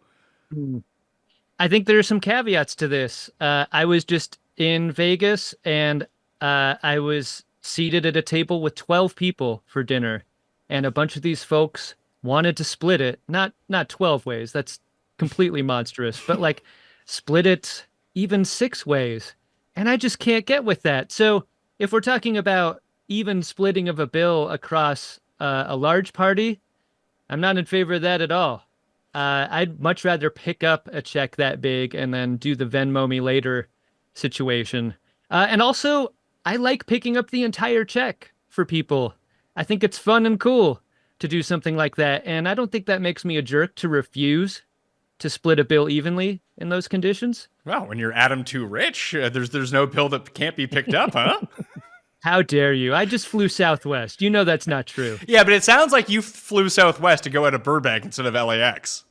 Speaker 2: I think there are some caveats to this. I was just in Vegas and I was seated at a table with 12 people for dinner. And a bunch of these folks wanted to split it, not 12 ways. That's completely monstrous, but like split it even 6 ways. And I just can't get with that. So if we're talking about even splitting of a bill across a large party, I'm not in favor of that at all. I'd much rather pick up a check that big and then do the Venmo me later situation. And also, I like picking up the entire check for people. I think it's fun and cool. to do something like that. And I don't think that makes me a jerk to refuse to split a bill evenly in those conditions.
Speaker 1: Well, when you're Adam too rich, there's no bill that can't be picked up, huh?
Speaker 2: How dare you? I just flew Southwest. You know that's not true.
Speaker 1: Yeah, but it sounds like you flew Southwest to go out of Burbank instead of LAX.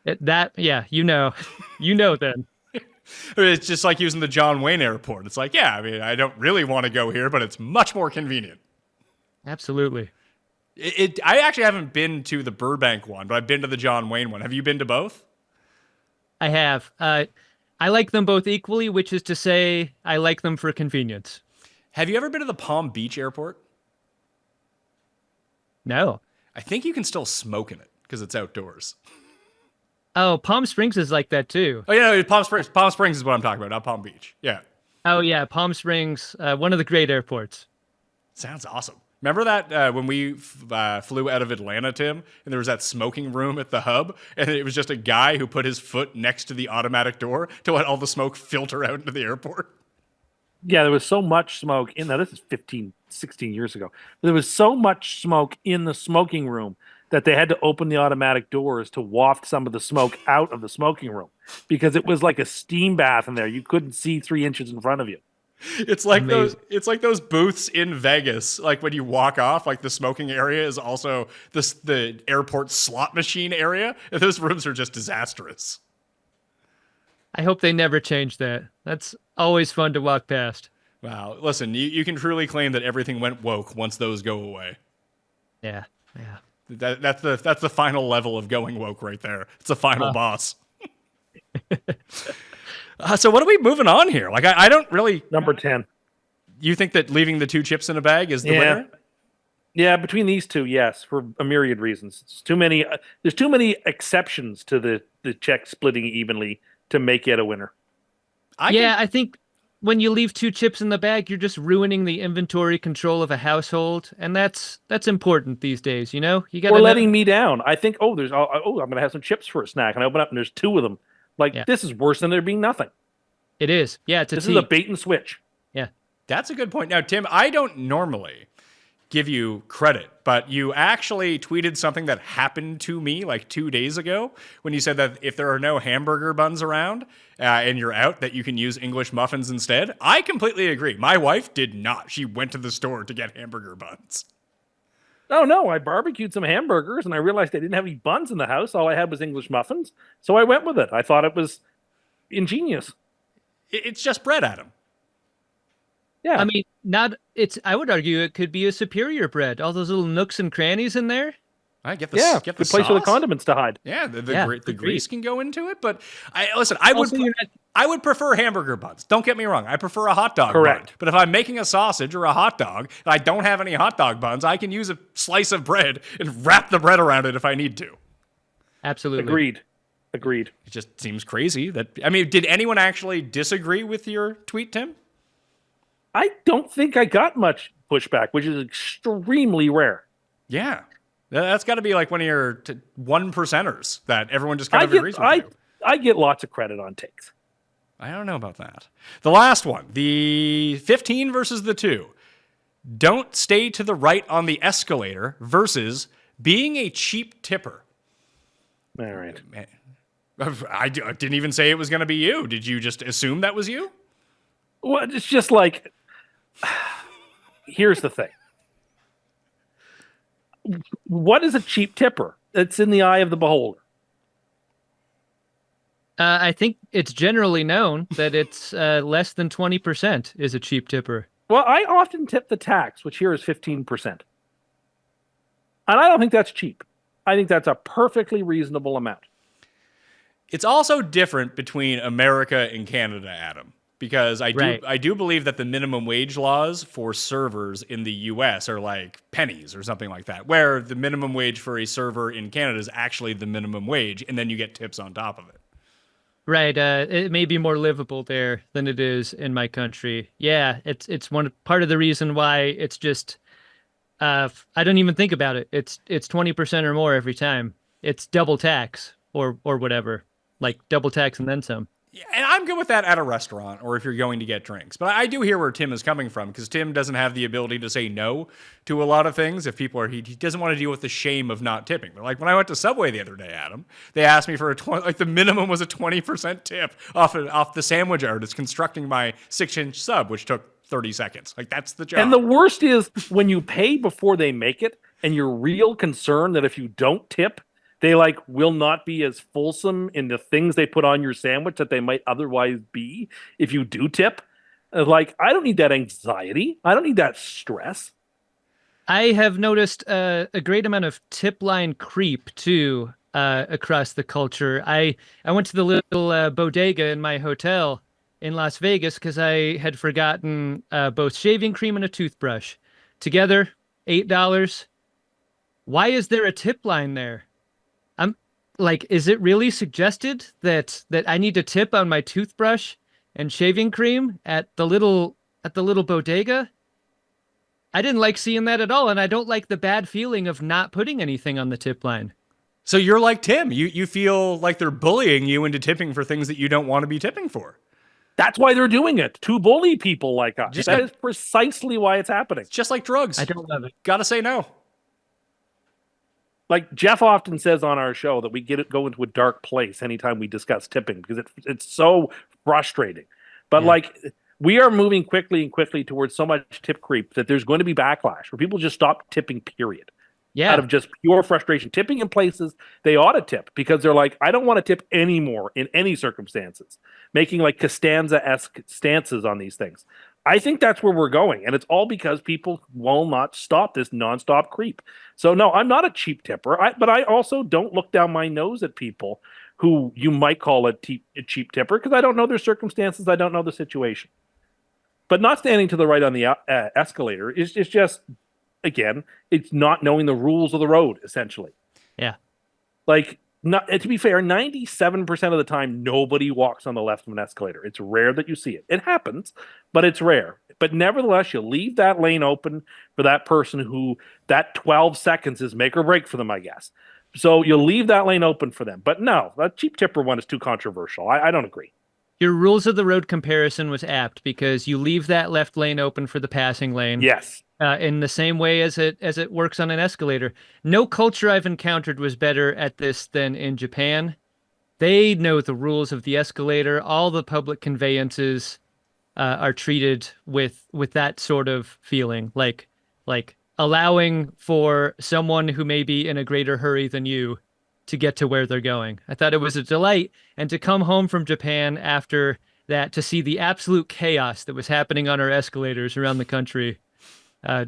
Speaker 2: Yeah, you know. You know then.
Speaker 1: It's just like using the John Wayne Airport. It's like, yeah, I mean, I don't really want to go here, but it's much more convenient.
Speaker 2: Absolutely.
Speaker 1: I actually haven't been to the Burbank one, but I've been to the John Wayne one. Have you been to both?
Speaker 2: I have. I like them both equally, which is to say I like them for convenience.
Speaker 1: Have you ever been to the Palm Beach Airport?
Speaker 2: No.
Speaker 1: I think you can still smoke in it because it's outdoors.
Speaker 2: Oh, Palm Springs is like that too.
Speaker 1: Oh, yeah, no, Palm Springs. Palm Springs is what I'm talking about, not Palm Beach. Yeah.
Speaker 2: Oh, yeah, Palm Springs, one of the great airports.
Speaker 1: Sounds awesome. Remember that when we flew out of Atlanta, Tim, and there was that smoking room at the hub, and it was just a guy who put his foot next to the automatic door to let all the smoke filter out into the airport?
Speaker 5: Yeah, there was so much smoke in there. This is 15, 16 years ago. There was so much smoke in the smoking room that they had to open the automatic doors to waft some of the smoke out of the smoking room because it was like a steam bath in there. You couldn't see 3 inches in front of you.
Speaker 1: It's like
Speaker 2: Amazing.
Speaker 1: those booths in Vegas. Like when you walk off, like the smoking area is also the airport slot machine area. And those rooms are just disastrous.
Speaker 2: I hope they never change that. That's always fun to walk past.
Speaker 1: Wow. Listen, you can truly claim that everything went woke once those go away.
Speaker 2: Yeah, yeah.
Speaker 1: That's the final level of going woke right there. It's the final boss. So what are we moving on here? Like I don't really.
Speaker 5: Number 10.
Speaker 1: You think that leaving the 2 chips in a bag is the winner?
Speaker 5: Yeah, between these two, yes, for a myriad reasons. It's too many. There's too many exceptions to the check splitting evenly to make it a winner.
Speaker 2: I think when you leave 2 chips in the bag, you're just ruining the inventory control of a household, and that's important these days. You know, you got.
Speaker 5: Or letting me down. I think, I'm going to have some chips for a snack, and I open up and there's 2 of them. Like this is worse than there being nothing.
Speaker 2: It is. Yeah,
Speaker 5: This is a bait and switch.
Speaker 2: Yeah,
Speaker 1: That's a good point. Now, Tim, I don't normally give you credit, but you actually tweeted something that happened to me like 2 days ago when you said that if there are no hamburger buns around and you're out, that you can use English muffins instead. I completely agree. My wife did not. She went to the store to get hamburger buns.
Speaker 5: Oh, no, I barbecued some hamburgers, and I realized I didn't have any buns in the house. All I had was English muffins, so I went with it. I thought it was ingenious.
Speaker 1: It's just bread, Adam.
Speaker 5: Yeah.
Speaker 2: I mean, I would argue it could be a superior bread. All those little nooks and crannies in there.
Speaker 1: I get the
Speaker 5: good place for the
Speaker 1: sauce.
Speaker 5: condiments to hide.
Speaker 1: Yeah, the
Speaker 2: agreed.
Speaker 1: grease can go into it, but I
Speaker 2: Also, you're not-
Speaker 1: would prefer hamburger buns. Don't get me wrong. I prefer a hot dog
Speaker 5: Correct.
Speaker 1: bun. But if I'm making a sausage or a hot dog and I don't have any hot dog buns, I can use a slice of bread and wrap the bread around it if I need to.
Speaker 2: Absolutely.
Speaker 5: Agreed.
Speaker 1: It just seems crazy that I mean, did anyone actually disagree with your tweet, Tim?
Speaker 5: I don't think I got much pushback, which is extremely rare.
Speaker 1: Yeah. That's got to be like one of your 1%ers that everyone just kind of agrees with you.
Speaker 5: I get lots of credit on takes.
Speaker 1: I don't know about that. The last one, the 15 versus the 2. Don't stay to the right on the escalator versus being a cheap tipper.
Speaker 5: All right.
Speaker 1: Man, I didn't even say it was going to be you. Did you just assume that was you?
Speaker 5: Well, it's just like, here's the thing. What is a cheap tipper? It's in the eye of the beholder.
Speaker 2: I think it's generally known that it's less than 20% is a cheap tipper.
Speaker 5: Well, I often tip the tax, which here is 15%. And I don't think that's cheap. I think that's a perfectly reasonable amount.
Speaker 1: It's also different between America and Canada, Adam, because I do believe that the minimum wage laws for servers in the US are like pennies or something like that, where the minimum wage for a server in Canada is actually the minimum wage, and then you get tips on top of it.
Speaker 2: Right. It may be more livable there than it is in my country. Yeah, it's part of the reason why it's just I don't even think about it. It's 20% or more every time. It's double tax or whatever, like double tax and then some.
Speaker 1: And I'm good with that at a restaurant or if you're going to get drinks. But I do hear where Tim is coming from because Tim doesn't have the ability to say no to a lot of things. If people are, he doesn't want to deal with the shame of not tipping. But like when I went to Subway the other day, Adam, they asked me for the minimum was a 20% tip off the sandwich I was constructing my 6-inch sub, which took 30 seconds. Like that's the job.
Speaker 5: And the worst is when you pay before they make it and you're real concerned that if you don't tip, they like will not be as fulsome in the things they put on your sandwich that they might otherwise be if you do tip. Like, I don't need that anxiety. I don't need that stress.
Speaker 2: I have noticed a great amount of tip line creep too across the culture. I went to the little bodega in my hotel in Las Vegas because I had forgotten both shaving cream and a toothbrush. Together, $8. Why is there a tip line there? I'm like, is it really suggested that I need to tip on my toothbrush and shaving cream at the little bodega? I didn't like seeing that at all, and I don't like the bad feeling of not putting anything on the tip line.
Speaker 1: So you're like Tim. You feel like they're bullying you into tipping for things that you don't want to be tipping for.
Speaker 5: That's why they're doing it, to bully people like us. That is precisely why it's happening.
Speaker 1: It's just like drugs.
Speaker 2: I don't love it.
Speaker 1: Gotta say no.
Speaker 5: Like Jeff often says on our show that we go into a dark place anytime we discuss tipping because it's so frustrating. But like we are moving quickly towards so much tip creep that there's going to be backlash where people just stop tipping, period.
Speaker 2: Yeah.
Speaker 5: Out of just pure frustration. Tipping in places they ought to tip because they're like, I don't want to tip anymore in any circumstances. Making like Costanza-esque stances on these things. I think that's where we're going. And it's all because people will not stop this nonstop creep. So no, I'm not a cheap tipper. But I also don't look down my nose at people who you might call a cheap tipper because I don't know their circumstances. I don't know the situation. But not standing to the right on the escalator is just, again, it's not knowing the rules of the road, essentially.
Speaker 2: Yeah.
Speaker 5: Like, to be fair, 97% of the time, nobody walks on the left of an escalator. It's rare that you see it. It happens, but it's rare. But nevertheless, you leave that lane open for that person who that 12 seconds is make or break for them, I guess. So you leave that lane open for them. But no, that cheap tipper one is too controversial. I don't agree.
Speaker 2: Your rules of the road comparison was apt because you leave that left lane open for the passing lane.
Speaker 5: Yes.
Speaker 2: In the same way as it works on an escalator. No culture I've encountered was better at this than in Japan. They know the rules of the escalator. All the public conveyances are treated with that sort of feeling, like allowing for someone who may be in a greater hurry than you to get to where they're going. I thought it was a delight, and to come home from Japan after that to see the absolute chaos that was happening on our escalators around the country.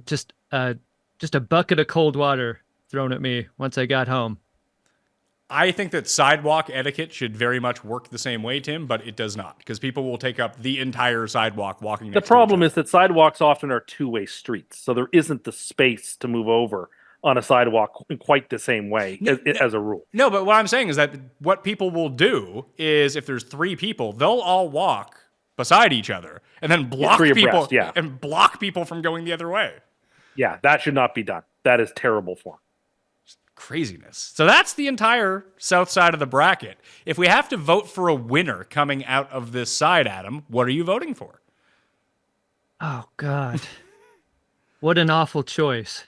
Speaker 2: Just a bucket of cold water thrown at me once I got home.
Speaker 1: I think that sidewalk etiquette should very much work the same way, Tim, but it does not because people will take up the entire sidewalk walking next
Speaker 5: The
Speaker 1: to
Speaker 5: problem
Speaker 1: each
Speaker 5: is that sidewalks often are two-way streets, so there isn't the space to move over on a sidewalk in quite the same way as a rule.
Speaker 1: No, but what I'm saying is that what people will do is if there's 3 people, they'll all walk beside each other and then block people and block people from going the other way.
Speaker 5: Yeah, that should not be done. That is terrible form.
Speaker 1: Craziness. So that's the entire south side of the bracket. If we have to vote for a winner coming out of this side, Adam, what are you voting for?
Speaker 2: Oh, God. What an awful choice.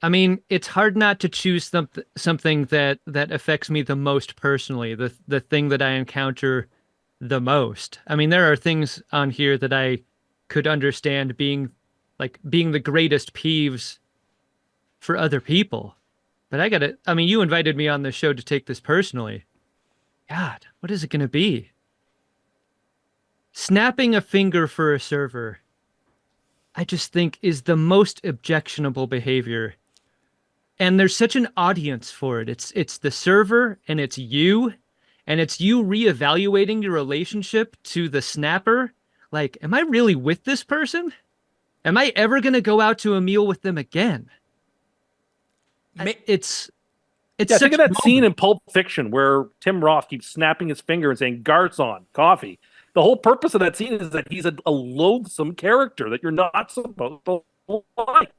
Speaker 2: I mean, it's hard not to choose something that affects me the most personally, the thing that I encounter the most. I mean, there are things on here that I could understand being the greatest peeves for other people. But you invited me on the show to take this personally. God, what is it going to be? Snapping a finger for a server, I just think is the most objectionable behavior. And there's such an audience for it. It's the server and it's you reevaluating your relationship to the snapper. Like, am I really with this person? Am I ever going to go out to a meal with them again? It's
Speaker 5: think of that scene in Pulp Fiction where Tim Roth keeps snapping his finger and saying "Garçon, coffee." The whole purpose of that scene is that he's a loathsome character that you're not supposed to like.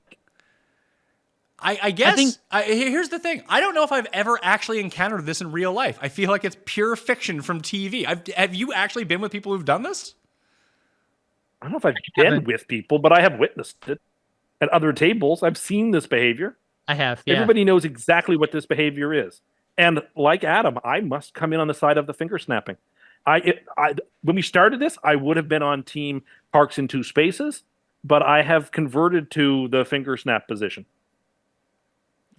Speaker 1: I guess here's the thing. I don't know if I've ever actually encountered this in real life. I feel like it's pure fiction from TV. Have you actually been with people who've done this?
Speaker 5: I don't know if I've been with people, but I have witnessed it at other tables. I've seen this behavior.
Speaker 2: I have. Yeah.
Speaker 5: Everybody knows exactly what this behavior is. And like Adam, I must come in on the side of the finger snapping. When we started this, I would have been on team parks in two spaces, but I have converted to the finger snap position.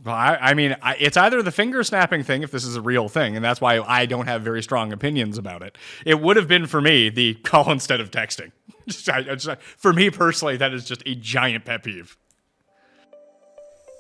Speaker 1: Well, I mean, it's either the finger snapping thing, if this is a real thing, and that's why I don't have very strong opinions about it. It would have been for me the call instead of texting. For me personally, that is just a giant pet peeve.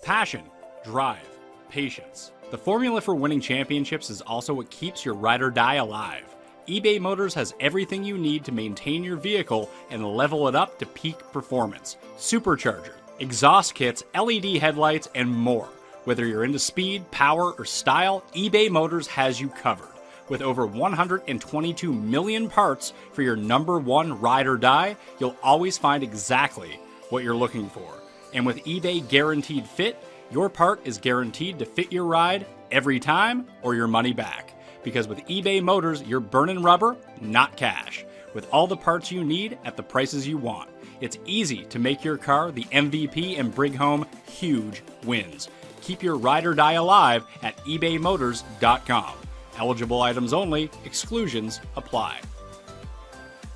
Speaker 1: Passion, drive, patience. The formula for winning championships is also what keeps your ride or die alive. eBay Motors has everything you need to maintain your vehicle and level it up to peak performance. Supercharger, exhaust kits, LED headlights, and more. Whether you're into speed, power, or style, eBay Motors has you covered. With over 122 million parts for your number one ride or die, you'll always find exactly what you're looking for. And with eBay Guaranteed Fit, your part is guaranteed to fit your ride every time or your money back. Because with eBay Motors, you're burning rubber, not cash. With all the parts you need at the prices you want. It's easy to make your car the MVP and bring home huge wins. Keep your ride or die alive at ebaymotors.com. Eligible items only, exclusions apply.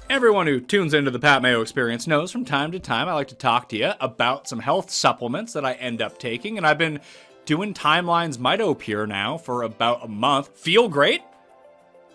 Speaker 1: Everyone who tunes into the Pat Mayo Experience knows from time to time I like to talk to you about some health supplements that I end up taking, and I've been doing Timeline's Mayo Pure now for about a month. Feel great,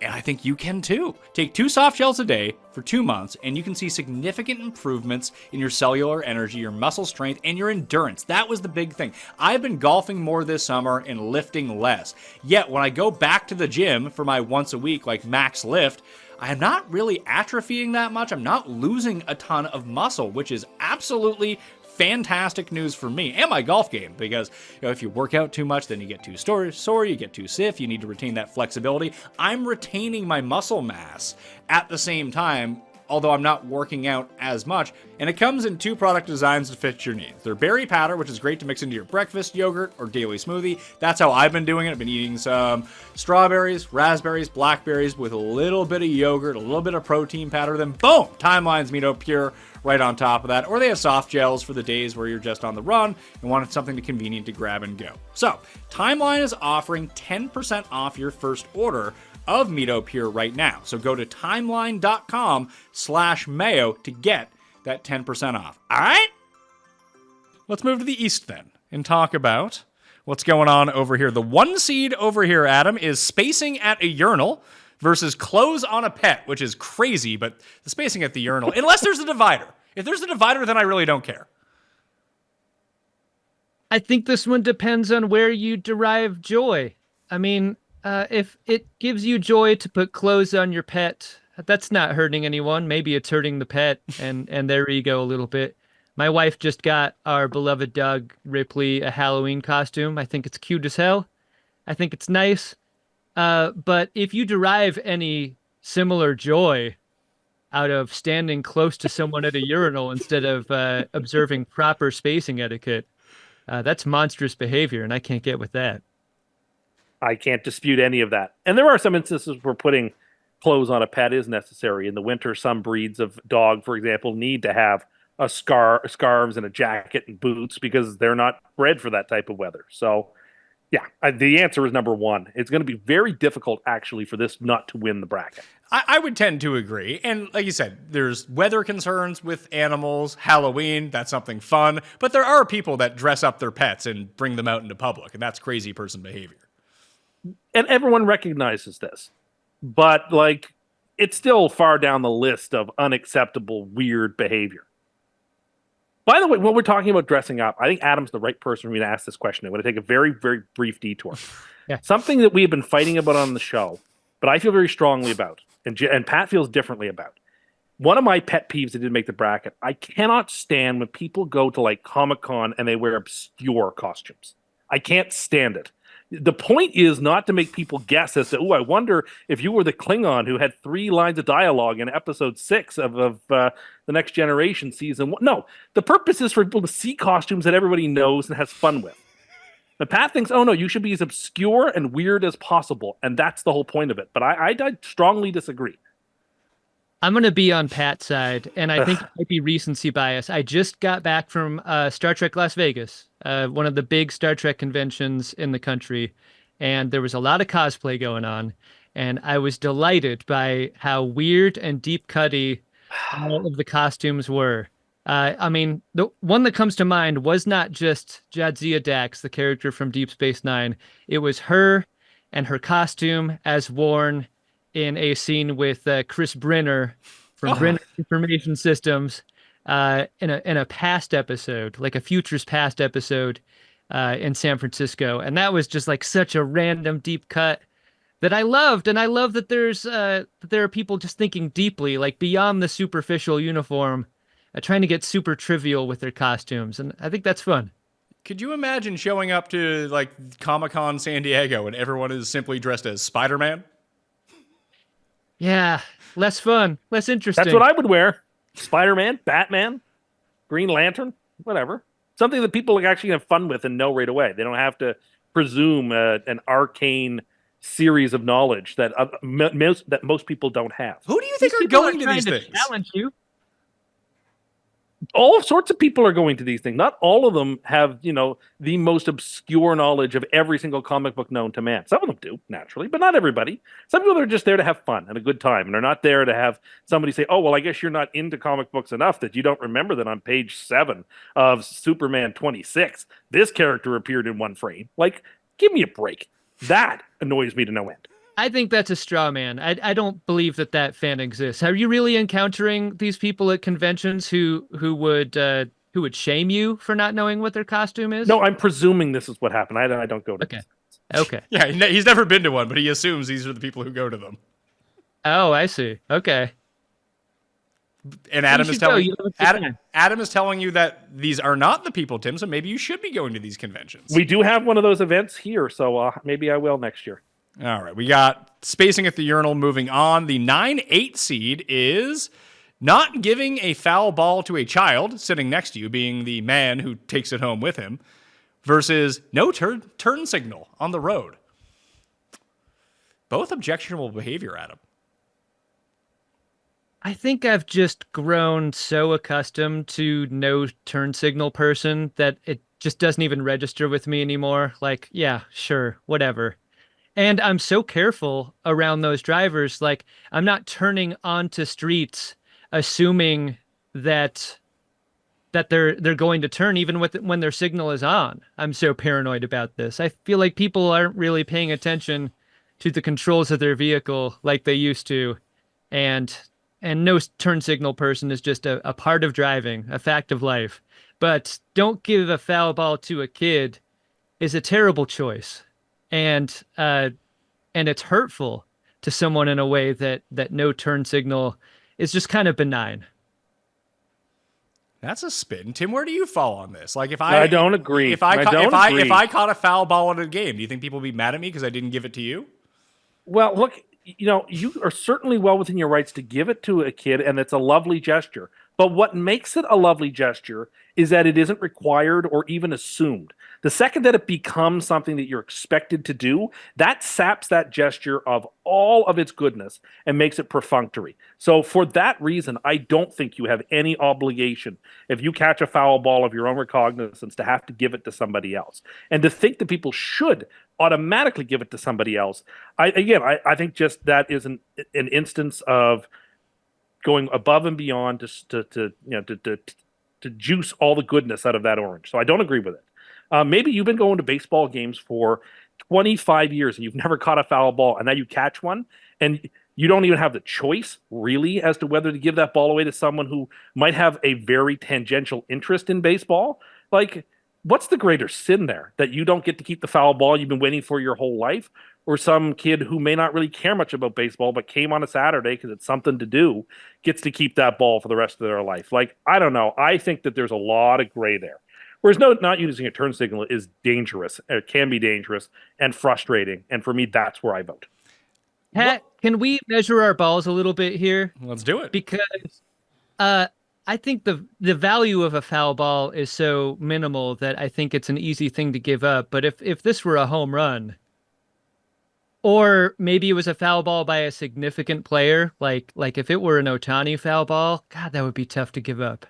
Speaker 1: and I think you can too. Take 2 soft gels a day for 2 months, and you can see significant improvements in your cellular energy, your muscle strength, and your endurance. That was the big thing. I've been golfing more this summer and lifting less. Yet, when I go back to the gym for my once a week, like max lift, I'm not really atrophying that much. I'm not losing a ton of muscle, which is absolutely fantastic news for me and my golf game, because if you work out too much, then you get too sore, you get too stiff, you need to retain that flexibility. I'm retaining my muscle mass at the same time, although I'm not working out as much, and it comes in 2 product designs to fit your needs. They're berry powder, which is great to mix into your breakfast, yogurt, or daily smoothie. That's how I've been doing it. I've been eating some strawberries, raspberries, blackberries with a little bit of yogurt, a little bit of protein powder, then boom, Timeline's Mayo Pure right on top of that. Or they have soft gels for the days where you're just on the run and wanted something convenient to grab and go. So, Timeline is offering 10% off your first order of Mayo Pure right now. So go to timeline.com/Mayo to get that 10% off. All right? Let's move to the East then and talk about what's going on over here. The 1 seed over here, Adam, is spacing at a urinal versus clothes on a pet, which is crazy, but the spacing at the urinal, unless there's a divider. If there's a divider, then I really don't care.
Speaker 2: I think this one depends on where you derive joy. I mean, if it gives you joy to put clothes on your pet, that's not hurting anyone. Maybe it's hurting the pet and their ego a little bit. My wife just got our beloved dog, Ripley, a Halloween costume. I think it's cute as hell. I think it's nice. But if you derive any similar joy out of standing close to someone at a urinal instead of observing proper spacing etiquette, that's monstrous behavior, and I can't get with that.
Speaker 5: I can't dispute any of that. And there are some instances where putting clothes on a pet is necessary. In the winter, some breeds of dog, for example, need to have scarves and a jacket and boots because they're not bred for that type of weather. So, yeah, the answer is number 1. It's going to be very difficult, actually, for this not to win the bracket.
Speaker 1: I would tend to agree. And like you said, there's weather concerns with animals, Halloween, that's something fun. But there are people that dress up their pets and bring them out into public, and that's crazy person behavior.
Speaker 5: And everyone recognizes this. But, it's still far down the list of unacceptable, weird behavior. By the way, when we're talking about dressing up, I think Adam's the right person for me to ask this question. I'm going to take a very, very brief detour.
Speaker 2: Yeah.
Speaker 5: Something that we have been fighting about on the show, but I feel very strongly about, and Pat feels differently about. One of my pet peeves that didn't make the bracket, I cannot stand when people go to Comic-Con and they wear obscure costumes. I can't stand it. The point is not to make people guess as to, I wonder if you were the Klingon who had 3 lines of dialogue in episode 6 of The Next Generation season 1. No, the purpose is for people to see costumes that everybody knows and has fun with. But Pat thinks, oh no, you should be as obscure and weird as possible, and that's the whole point of it. But I strongly disagree.
Speaker 2: I'm going to be on Pat's side, and I think it might be recency bias. I just got back from Star Trek Las Vegas, one of the big Star Trek conventions in the country, and there was a lot of cosplay going on, and I was delighted by how weird and deep-cutty all of the costumes were. I mean, the one that comes to mind was not just Jadzia Dax, the character from Deep Space Nine. It was her and her costume as worn in a scene with Chris Brenner from Brenner Information Systems in a past episode, like a Futures Past episode in San Francisco. And that was just like such a random deep cut that I loved. And I love that there are people just thinking deeply, like beyond the superficial uniform, trying to get super trivial with their costumes. And I think that's fun.
Speaker 1: Could you imagine showing up to like Comic-Con San Diego and everyone is simply dressed as Spider-Man?
Speaker 2: Yeah, less fun, less interesting.
Speaker 5: That's what I would wear. Spider-Man, Batman, Green Lantern, whatever. Something that people actually have fun with and know right away. They don't have to presume an arcane series of knowledge that most people don't have.
Speaker 1: Who do you think are
Speaker 2: People
Speaker 1: going to
Speaker 2: trying
Speaker 1: these things?
Speaker 2: challenge you.
Speaker 5: All sorts of people are going to these things. Not all of them have, the most obscure knowledge of every single comic book known to man. Some of them do, naturally, but not everybody. Some people are just there to have fun and a good time, and they're not there to have somebody say, oh, well, I guess you're not into comic books enough that you don't remember that on page 7 of Superman 26, this character appeared in one frame. Like, give me a break. That annoys me to no end.
Speaker 2: I think that's a straw man. I don't believe that fan exists. Are you really encountering these people at conventions who would shame you for not knowing what their costume is?
Speaker 5: No, I'm presuming this is what happened. I don't go to
Speaker 2: Okay. Okay.
Speaker 1: Yeah, he's never been to one, but he assumes these are the people who go to them.
Speaker 2: Oh, I see. Okay.
Speaker 1: And Adam
Speaker 2: You
Speaker 1: is
Speaker 2: should go.
Speaker 1: telling
Speaker 2: You have a good time.
Speaker 1: Adam is telling you that these are not the people, Tim. So maybe you should be going to these conventions.
Speaker 5: We do have one of those events here, so maybe I will next year.
Speaker 1: All right, we got Spacing at the Urinal moving on. The 9-8 seed is not giving a foul ball to a child sitting next to you, being the man who takes it home with him, versus no turn signal on the road. Both objectionable behavior, Adam.
Speaker 2: I think I've just grown so accustomed to no turn signal person that it just doesn't even register with me anymore. Like, yeah, sure, whatever. And I'm so careful around those drivers. Like, I'm not turning onto streets assuming that they're going to turn even when their signal is on. I'm so paranoid about this. I feel like people aren't really paying attention to the controls of their vehicle like they used to. And no turn signal person is just a part of driving, a fact of life. But don't give a foul ball to a kid is a terrible choice. And it's hurtful to someone in a way that no turn signal is just kind of benign.
Speaker 1: That's a spin, Tim. Where do you fall on this? Like,
Speaker 5: I don't agree.
Speaker 1: If I caught a foul ball in a game, do you think people would be mad at me because I didn't give it to you?
Speaker 5: Well, look, you are certainly well within your rights to give it to a kid, and it's a lovely gesture. But what makes it a lovely gesture is that it isn't required or even assumed. The second that it becomes something that you're expected to do, that saps that gesture of all of its goodness and makes it perfunctory. So for that reason, I don't think you have any obligation, if you catch a foul ball of your own recognizance, to have to give it to somebody else. And to think that people should automatically give it to somebody else, I think just that is an instance of going above and beyond to juice all the goodness out of that orange. So I don't agree with it. Maybe you've been going to baseball games for 25 years and you've never caught a foul ball, and now you catch one, and you don't even have the choice, really, as to whether to give that ball away to someone who might have a very tangential interest in baseball. Like, what's the greater sin there? That you don't get to keep the foul ball you've been waiting for your whole life? Or some kid who may not really care much about baseball but came on a Saturday because it's something to do, gets to keep that ball for the rest of their life? Like, I don't know. I think that there's a lot of gray there. Whereas not using a turn signal is dangerous. It can be dangerous and frustrating. And for me, that's where I vote.
Speaker 2: Pat, can we measure our balls a little bit here?
Speaker 1: Let's do it.
Speaker 2: Because I think the value of a foul ball is so minimal that I think it's an easy thing to give up. But if this were a home run, or maybe it was a foul ball by a significant player, like if it were an Ohtani foul ball, God, that would be tough to give up.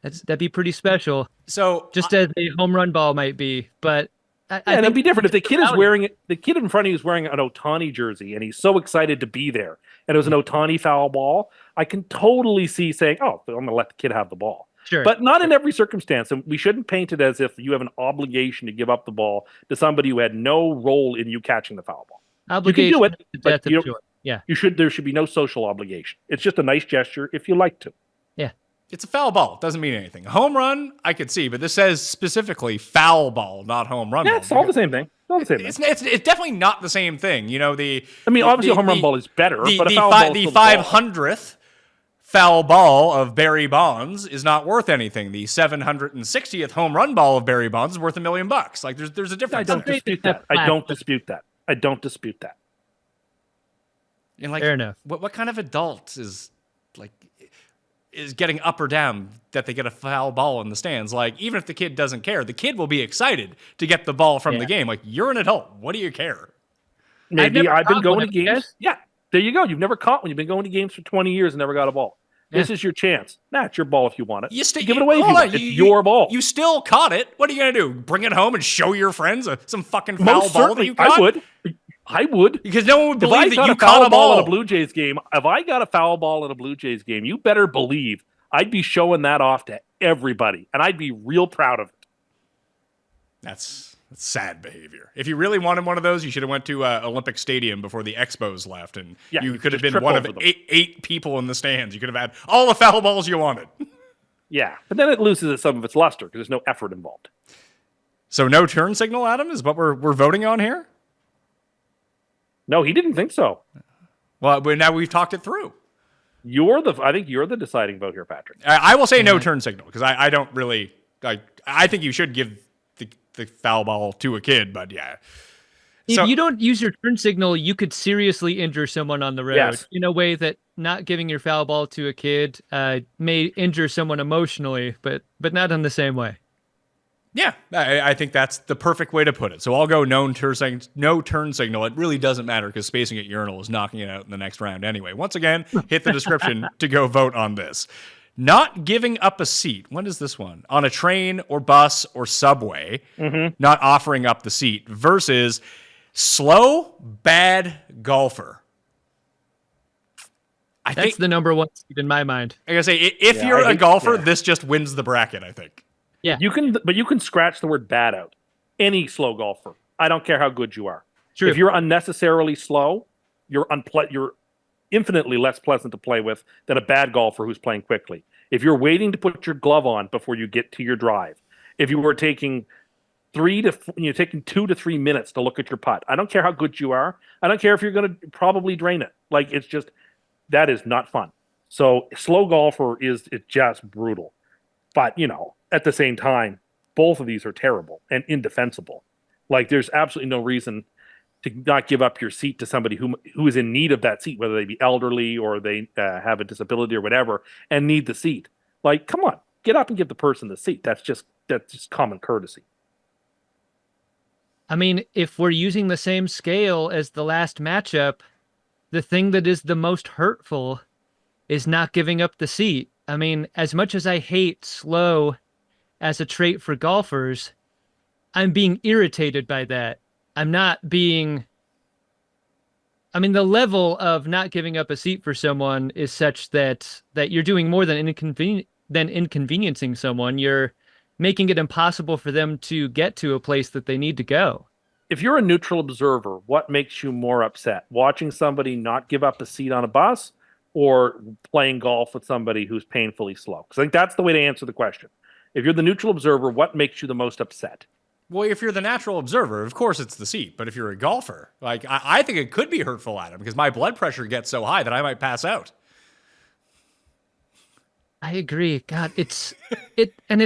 Speaker 2: That'd be pretty special.
Speaker 1: So
Speaker 2: Just as a home run ball might be, but I
Speaker 5: Yeah, it'd
Speaker 2: think
Speaker 5: be different if the kid is
Speaker 2: value.
Speaker 5: wearing it. The kid in front of you is wearing an Otani jersey, and he's so excited to be there. And it was an Otani foul ball. I can totally see saying, "Oh, I'm going to let the kid have the ball."
Speaker 2: Sure.
Speaker 5: But not in every circumstance. And we shouldn't paint it as if you have an obligation to give up the ball to somebody who had no role in you catching the foul ball.
Speaker 2: Obligation
Speaker 5: you can do it,
Speaker 2: is the
Speaker 5: but
Speaker 2: death of
Speaker 5: you
Speaker 2: joy. Yeah.
Speaker 5: There should be no social obligation. It's just a nice gesture if you like to.
Speaker 2: Yeah.
Speaker 1: it's a foul ball. It doesn't mean anything. Home run, I could see, but this says specifically foul ball, not home run
Speaker 5: Yeah,
Speaker 1: ball.
Speaker 5: it's all the same thing. It's all the same thing.
Speaker 1: It's definitely not the same thing. You know,
Speaker 5: Obviously a home run ball is better, but a foul ball is
Speaker 1: the
Speaker 5: still a ball.
Speaker 1: 500th foul ball of Barry Bonds is not worth anything. The 760th home run ball of Barry Bonds is worth $1 million. Like there's a difference.
Speaker 5: I don't dispute that. I don't dispute that. I don't dispute that.
Speaker 1: And like,
Speaker 2: Fair enough.
Speaker 1: What kind of adult is getting up or down that they get a foul ball in the stands? Like, even if the kid doesn't care, the kid will be excited to get the ball from the game. Like, you're an adult. What do you care?
Speaker 5: Maybe
Speaker 2: never
Speaker 5: I've been
Speaker 2: caught
Speaker 5: going
Speaker 2: one,
Speaker 5: to games.
Speaker 2: have you?
Speaker 5: Yeah, there you go. You've never caught one. You've been going to games for 20 years and never got a ball. This is your chance. Nah, it's your ball if you want it. Give it away if you want. It's your ball.
Speaker 1: You still caught it. What are you going to do? Bring it home and show your friends some fucking foul
Speaker 5: Most
Speaker 1: ball that
Speaker 5: certainly,
Speaker 1: you caught?
Speaker 5: I would.
Speaker 1: Because no one would
Speaker 5: If I
Speaker 1: believe that
Speaker 5: got
Speaker 1: you
Speaker 5: a foul
Speaker 1: caught a
Speaker 5: ball in a
Speaker 1: ball.
Speaker 5: Blue Jays game, if I got a foul ball in a Blue Jays game, you better believe I'd be showing that off to everybody, and I'd be real proud of it.
Speaker 1: That's sad behavior. If you really wanted one of those, you should have went to Olympic Stadium before the Expos left, and
Speaker 5: Yeah,
Speaker 1: you could have
Speaker 5: just
Speaker 1: been
Speaker 5: trip
Speaker 1: one of
Speaker 5: over them.
Speaker 1: eight people in the stands. You could have had all the foul balls you wanted.
Speaker 5: Yeah, but then it loses some of its luster because there's no effort involved.
Speaker 1: So no turn signal, Adam, is what we're voting on here?
Speaker 5: No, he didn't think so.
Speaker 1: Well, but now we've talked it through.
Speaker 5: I think you're the deciding vote here, Patrick.
Speaker 1: I will say no turn signal because I don't really I think you should give the foul ball to a kid, but yeah.
Speaker 2: If
Speaker 1: So-
Speaker 2: you don't use your turn signal, you could seriously injure someone on the road
Speaker 5: Yes.
Speaker 2: in a way that not giving your foul ball to a kid may injure someone emotionally, but not in the same way.
Speaker 1: Yeah, I think that's the perfect way to put it. So I'll go no turn signal. It really doesn't matter because spacing at urinal is knocking it out in the next round anyway. Once again, hit the description to go vote on this. Not giving up a seat. When is this one? On a train or bus or subway, not offering up the seat versus slow, bad golfer. I
Speaker 2: That's
Speaker 1: think,
Speaker 2: the number one seed in my mind.
Speaker 1: like I say, if
Speaker 5: Yeah,
Speaker 1: you're
Speaker 5: I
Speaker 1: a
Speaker 5: think-
Speaker 1: golfer,
Speaker 5: yeah.
Speaker 1: this just wins the bracket, I think.
Speaker 5: You can scratch the word bad out. Any slow golfer. I don't care how good you are.
Speaker 2: True.
Speaker 5: If you're unnecessarily slow, you're infinitely less pleasant to play with than a bad golfer who's playing quickly. If you're waiting to put your glove on before you get to your drive, if you were taking 2 to 3 minutes to look at your putt, I don't care how good you are. I don't care if you're going to probably drain it. Like, it's just, that is not fun. So slow golfer it's just brutal. But, at the same time, both of these are terrible and indefensible. Like, there's absolutely no reason to not give up your seat to somebody who is in need of that seat, whether they be elderly or they have a disability or whatever, and need the seat. Like, come on, get up and give the person the seat. That's just common courtesy.
Speaker 2: I mean, if we're using the same scale as the last matchup, the thing that is the most hurtful is not giving up the seat. I mean, as much as I hate slow as a trait for golfers, I'm being irritated by that. I'm not being... I mean, the level of not giving up a seat for someone is such that you're doing more than inconveniencing someone. You're making it impossible for them to get to a place that they need to go.
Speaker 5: If you're a neutral observer, what makes you more upset? Watching somebody not give up a seat on a bus or playing golf with somebody who's painfully slow? Because I think that's the way to answer the question. If you're the neutral observer, what makes you the most upset?
Speaker 1: Well, if you're the natural observer, of course it's the seat. But if you're a golfer, like I think it could be hurtful, Adam, because my blood pressure gets so high that I might pass out.
Speaker 2: I agree. God, it's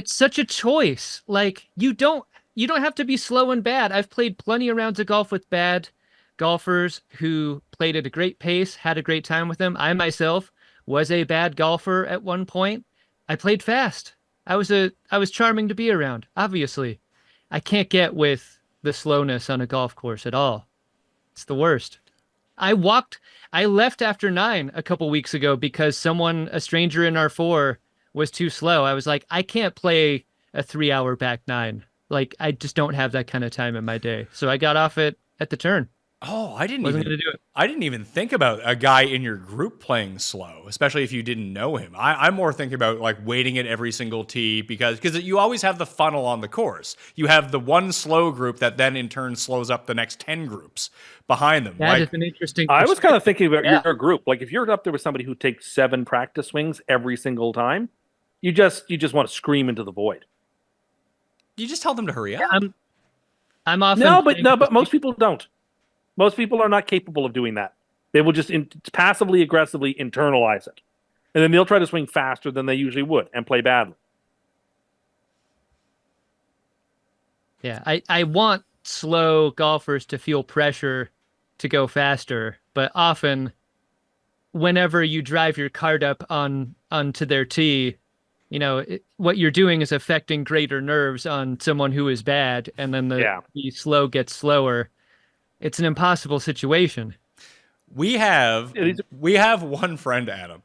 Speaker 2: such a choice. Like, you don't have to be slow and bad. I've played plenty of rounds of golf with bad golfers who played at a great pace, had a great time with them. I myself was a bad golfer at one point, I played fast. I was charming to be around, obviously. I can't get with the slowness on a golf course at all. It's the worst. I left after 9 a couple weeks ago because a stranger in our 4 was too slow. I was like, I can't play a 3-hour back 9. Like, I just don't have that kind of time in my day. So I got off at the turn.
Speaker 1: Oh,
Speaker 2: Wasn't gonna do it.
Speaker 1: I didn't even think about a guy in your group playing slow, especially if you didn't know him. I'm more thinking about like waiting at every single tee because you always have the funnel on the course. You have the one slow group that then in turn slows up the next 10 groups behind them.
Speaker 2: That is an interesting
Speaker 5: I was kind of thinking about
Speaker 2: Yeah.
Speaker 5: your group. Like if you're up there with somebody who takes 7 practice swings every single time, you just want to scream into the void.
Speaker 1: You just tell them to hurry up.
Speaker 2: I'm often
Speaker 5: But most people don't. Most people are not capable of doing that. They will just passively aggressively internalize it, and then they'll try to swing faster than they usually would and play badly.
Speaker 2: Yeah, I want slow golfers to feel pressure to go faster, but often whenever you drive your cart up onto their tee, what you're doing is affecting greater nerves on someone who is bad, and then the slow gets slower. It's an impossible situation.
Speaker 1: We have one friend, Adam,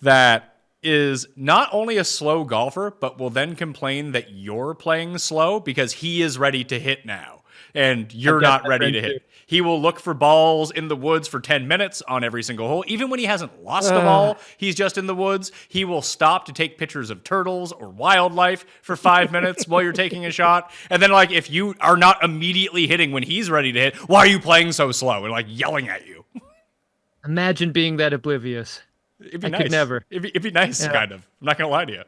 Speaker 1: that is not only a slow golfer, but will then complain that you're playing slow because he is ready to hit now and you're not ready to hit.
Speaker 2: Too.
Speaker 1: He will look for balls in the woods for 10 minutes on every single hole. Even when he hasn't lost a ball, he's just in the woods. He will stop to take pictures of turtles or wildlife for 5 minutes while you're taking a shot. And then, like, if you are not immediately hitting when he's ready to hit, why are you playing so slow? And, like, yelling at you.
Speaker 2: Imagine being that oblivious.
Speaker 1: It'd be
Speaker 2: I
Speaker 1: nice.
Speaker 2: could never.
Speaker 1: It'd be nice, kind of. I'm not going to lie to you.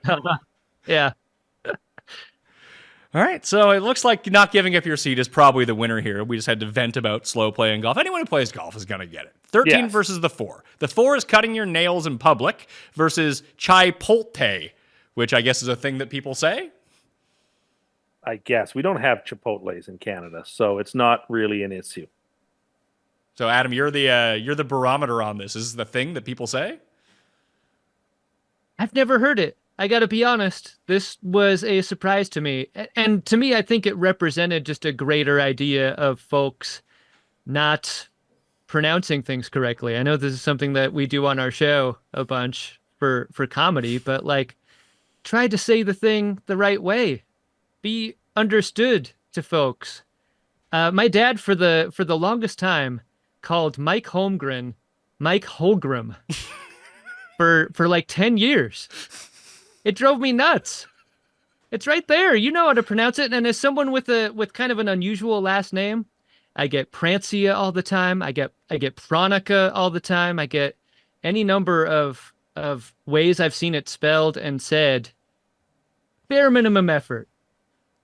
Speaker 2: Yeah.
Speaker 1: All right, so it looks like not giving up your seat is probably the winner here. We just had to vent about slow playing golf. Anyone who plays golf is going to get it. 13 versus the 4. The 4 is cutting your nails in public versus chipotle, which I guess is a thing that people say.
Speaker 5: I guess we don't have Chipotles in Canada, so it's not really an issue.
Speaker 1: So Adam, you're the barometer on this. Is this the thing that people say?
Speaker 2: I've never heard it. I got to be honest. This was a surprise to me. And to me, I think it represented just a greater idea of folks not pronouncing things correctly. I know this is something that we do on our show a bunch for comedy, but like try to say the thing the right way. Be understood to folks. My dad for the longest time called Mike Holmgren Mike Holmgren for like 10 years. It drove me nuts. It's right there. You know how to pronounce it. And as someone with kind of an unusual last name, I get Prancia all the time. I get Pranica all the time. I get any number of ways I've seen it spelled and said. Bare minimum effort.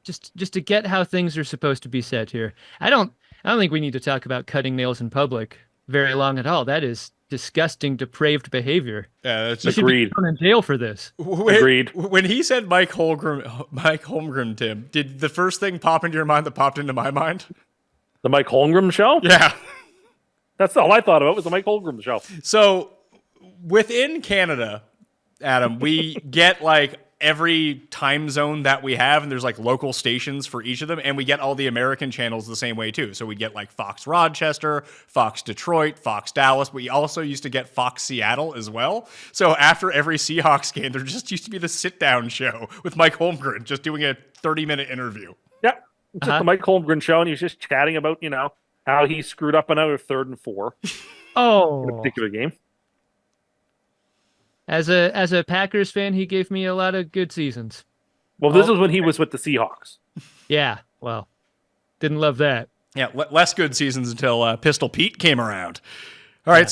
Speaker 2: Just to get how things are supposed to be said here. I don't think we need to talk about cutting nails in public very long at all. That is disgusting, depraved behavior.
Speaker 1: Yeah, that's
Speaker 2: You should be thrown in jail for this.
Speaker 5: Agreed.
Speaker 1: When he said Mike Holmgren, Tim, did the first thing pop into your mind that popped into my mind?
Speaker 5: The Mike Holmgren show?
Speaker 1: Yeah.
Speaker 5: That's all I thought about was the Mike Holmgren show.
Speaker 1: So within Canada, Adam, we get like every time zone that we have, and there's like local stations for each of them, and we get all the American channels the same way too. So we get like Fox Rochester, Fox Detroit, Fox Dallas. We also used to get Fox Seattle as well. So after every Seahawks game, there just used to be the sit-down show with Mike Holmgren just doing a 30-minute interview.
Speaker 5: Yeah, just the Mike Holmgren show, and he was just chatting about, how he screwed up another 3rd and 4 in a particular game.
Speaker 2: As a Packers fan, he gave me a lot of good seasons.
Speaker 5: Well, this was when he was with the Seahawks.
Speaker 2: Yeah, well, didn't love that.
Speaker 1: Yeah, less good seasons until Pistol Pete came around. All right,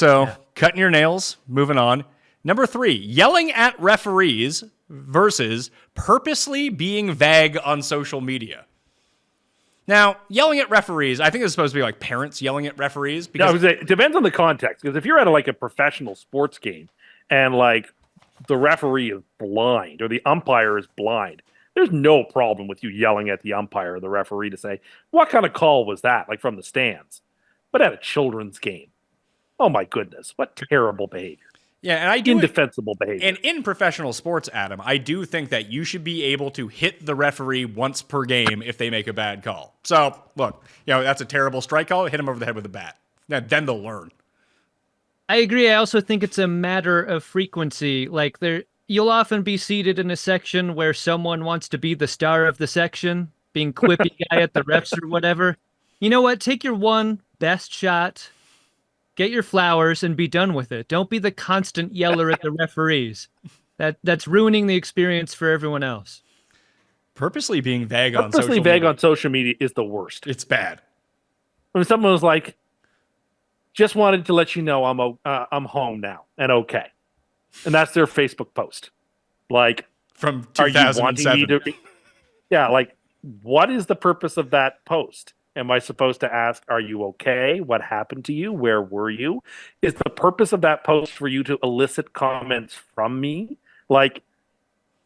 Speaker 1: cutting your nails, moving on. Number 3, yelling at referees versus purposely being vague on social media. Now, yelling at referees, I think it's supposed to be like parents yelling at referees. Because
Speaker 5: it depends on the context. Because if you're at a professional sports game and the referee is blind or the umpire is blind, there's no problem with you yelling at the umpire or the referee to say, what kind of call was that? Like from the stands. But at a children's game, oh my goodness, what terrible behavior.
Speaker 1: Yeah, and I do
Speaker 5: indefensible behavior.
Speaker 1: And in professional sports, Adam, I do think that you should be able to hit the referee once per game if they make a bad call. So, look, that's a terrible strike call. Hit them over the head with a bat. Then they'll learn.
Speaker 2: I agree. I also think it's a matter of frequency. Like you'll often be seated in a section where someone wants to be the star of the section, being quippy guy at the refs or whatever. You know what? Take your one best shot, get your flowers, and be done with it. Don't be the constant yeller at the referees. That's ruining the experience for everyone else.
Speaker 1: Purposely being vague on social
Speaker 5: media is the worst.
Speaker 1: It's bad.
Speaker 5: When someone was like, just wanted to let you know I'm home now and okay. And that's their Facebook post. Like,
Speaker 1: from 2007.
Speaker 5: Like, what is the purpose of that post? Am I supposed to ask, are you okay? What happened to you? Where were you? Is the purpose of that post for you to elicit comments from me? Like,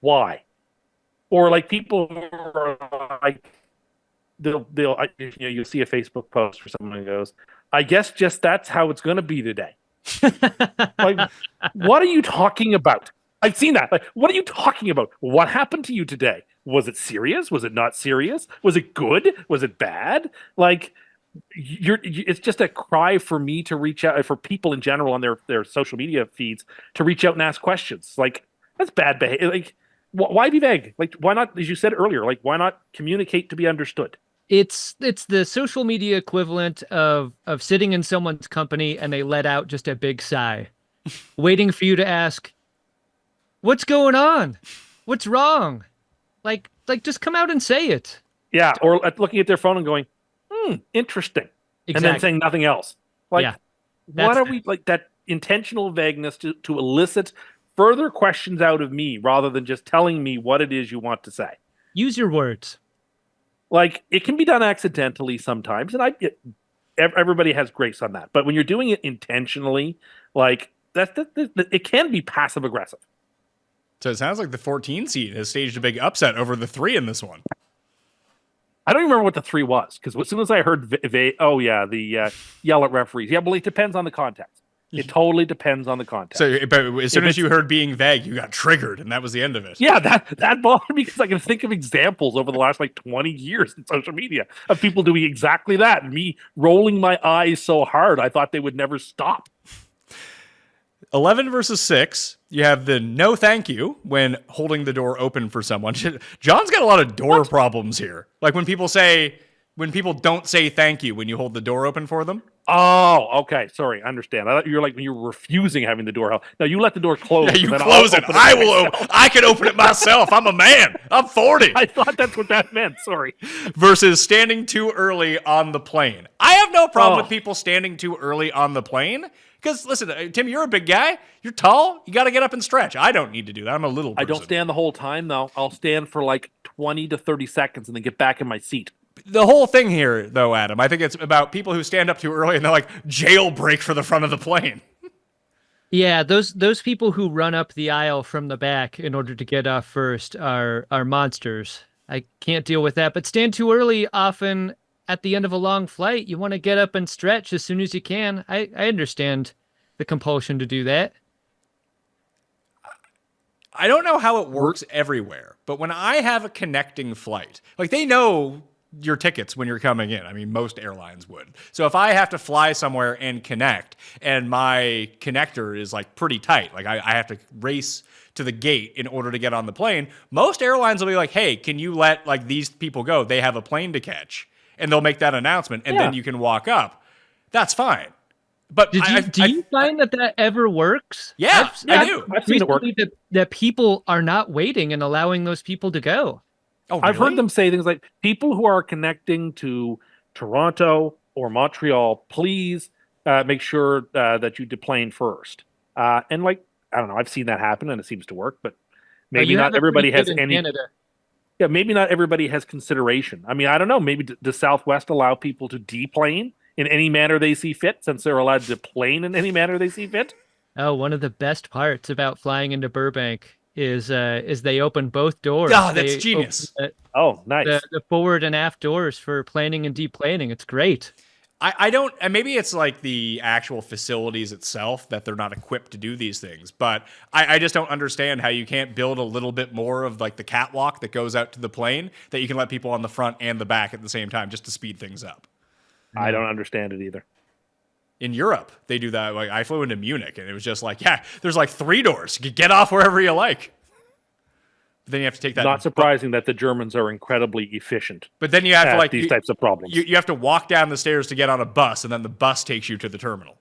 Speaker 5: why? Or like people who are like, you see a Facebook post where someone goes, I guess just that's how it's going to be today. Like, what are you talking about? I've seen that. Like, what are you talking about? What happened to you today? Was it serious? Was it not serious? Was it good? Was it bad? Like, it's just a cry for me to reach out, for people in general on their social media feeds to reach out and ask questions. Like, that's bad behavior. Like, why be vague? Like, why not, as you said earlier, like, why not communicate to be understood?
Speaker 2: It's the social media equivalent of sitting in someone's company and they let out just a big sigh, waiting for you to ask, what's going on? What's wrong? Like just come out and say it.
Speaker 5: Yeah, or looking at their phone and going, interesting. Exactly. And then saying nothing else. Like, what are we, like, that intentional vagueness to elicit further questions out of me rather than just telling me what it is you want to say.
Speaker 2: Use your words.
Speaker 5: Like, it can be done accidentally sometimes, and everybody has grace on that. But when you're doing it intentionally, like, it can be passive aggressive.
Speaker 1: So it sounds like the 14 seed has staged a big upset over the 3 in this one.
Speaker 5: I don't even remember what the 3 was, because as soon as I heard the yell at referees. Yeah, well, it depends on the context. It totally depends on the context.
Speaker 1: So, but as soon as you heard being vague, you got triggered, and that was the end of it.
Speaker 5: Yeah, that bothered me because I can think of examples over the last 20 years in social media of people doing exactly that, and me rolling my eyes so hard I thought they would never stop.
Speaker 1: 11 versus 6. You have the no thank you when holding the door open for someone. John's got a lot of door problems here. Like when people don't say thank you when you hold the door open for them.
Speaker 5: Oh, okay. Sorry, I understand. I thought you were like when you were refusing having the door held. No, you let the door close.
Speaker 1: Yeah, you close it. I will open. I can open it myself. I'm a man. I'm 40.
Speaker 5: I thought that's what that meant. Sorry.
Speaker 1: Versus standing too early on the plane. I have no problem with people standing too early on the plane. Because, listen, Tim, you're a big guy. You're tall. You got to get up and stretch. I don't need to do that. I'm a little person.
Speaker 5: I don't stand the whole time, though. I'll stand for like 20 to 30 seconds and then get back in my seat.
Speaker 1: The whole thing here, though, Adam, I think it's about people who stand up too early and they're like jailbreak for the front of the plane.
Speaker 2: Yeah, those people who run up the aisle from the back in order to get off first are monsters. I can't deal with that. But stand too early often at the end of a long flight. You want to get up and stretch as soon as you can. I understand the compulsion to do that.
Speaker 1: I don't know how it works everywhere, but when I have a connecting flight, like they know your tickets when you're coming in. I mean, most airlines would. So if I have to fly somewhere and connect and my connector is like pretty tight, like I have to race to the gate in order to get on the plane, most airlines will be like, hey, can you let like these people go? They have a plane to catch. And they'll make that announcement and then you can walk up. That's fine. But
Speaker 2: do you find that ever works?
Speaker 1: Yeah, I do.
Speaker 5: I've seen it work.
Speaker 2: That people are not waiting and allowing those people to go.
Speaker 1: Oh, really?
Speaker 5: I've heard them say things like, people who are connecting to Toronto or Montreal, please make sure that you deplane first. And like, I don't know, I've seen that happen and it seems to work, but maybe not everybody has any. Canada. Yeah, maybe not everybody has consideration. I mean, I don't know. Maybe does Southwest allow people to deplane in any manner they see fit, since they're allowed to plane in any manner they see fit?
Speaker 2: Oh, one of the best parts about flying into Burbank is they open both doors.
Speaker 1: Oh, that's genius.
Speaker 5: Oh, nice.
Speaker 2: The forward and aft doors for planing and deplaning. It's great.
Speaker 1: I don't, and maybe it's like the actual facilities itself that they're not equipped to do these things, but I just don't understand how you can't build a little bit more of like the catwalk that goes out to the plane that you can let people on the front and the back at the same time just to speed things up.
Speaker 5: I don't understand it either.
Speaker 1: In Europe, they do that. Like I flew into Munich and it was just like, yeah, there's like 3 doors. You can get off wherever you like. But then you have to take that.
Speaker 5: Not surprising that the Germans are incredibly efficient.
Speaker 1: But then you have to like
Speaker 5: these types of problems.
Speaker 1: You have to walk down the stairs to get on a bus, and then the bus takes you to the terminal.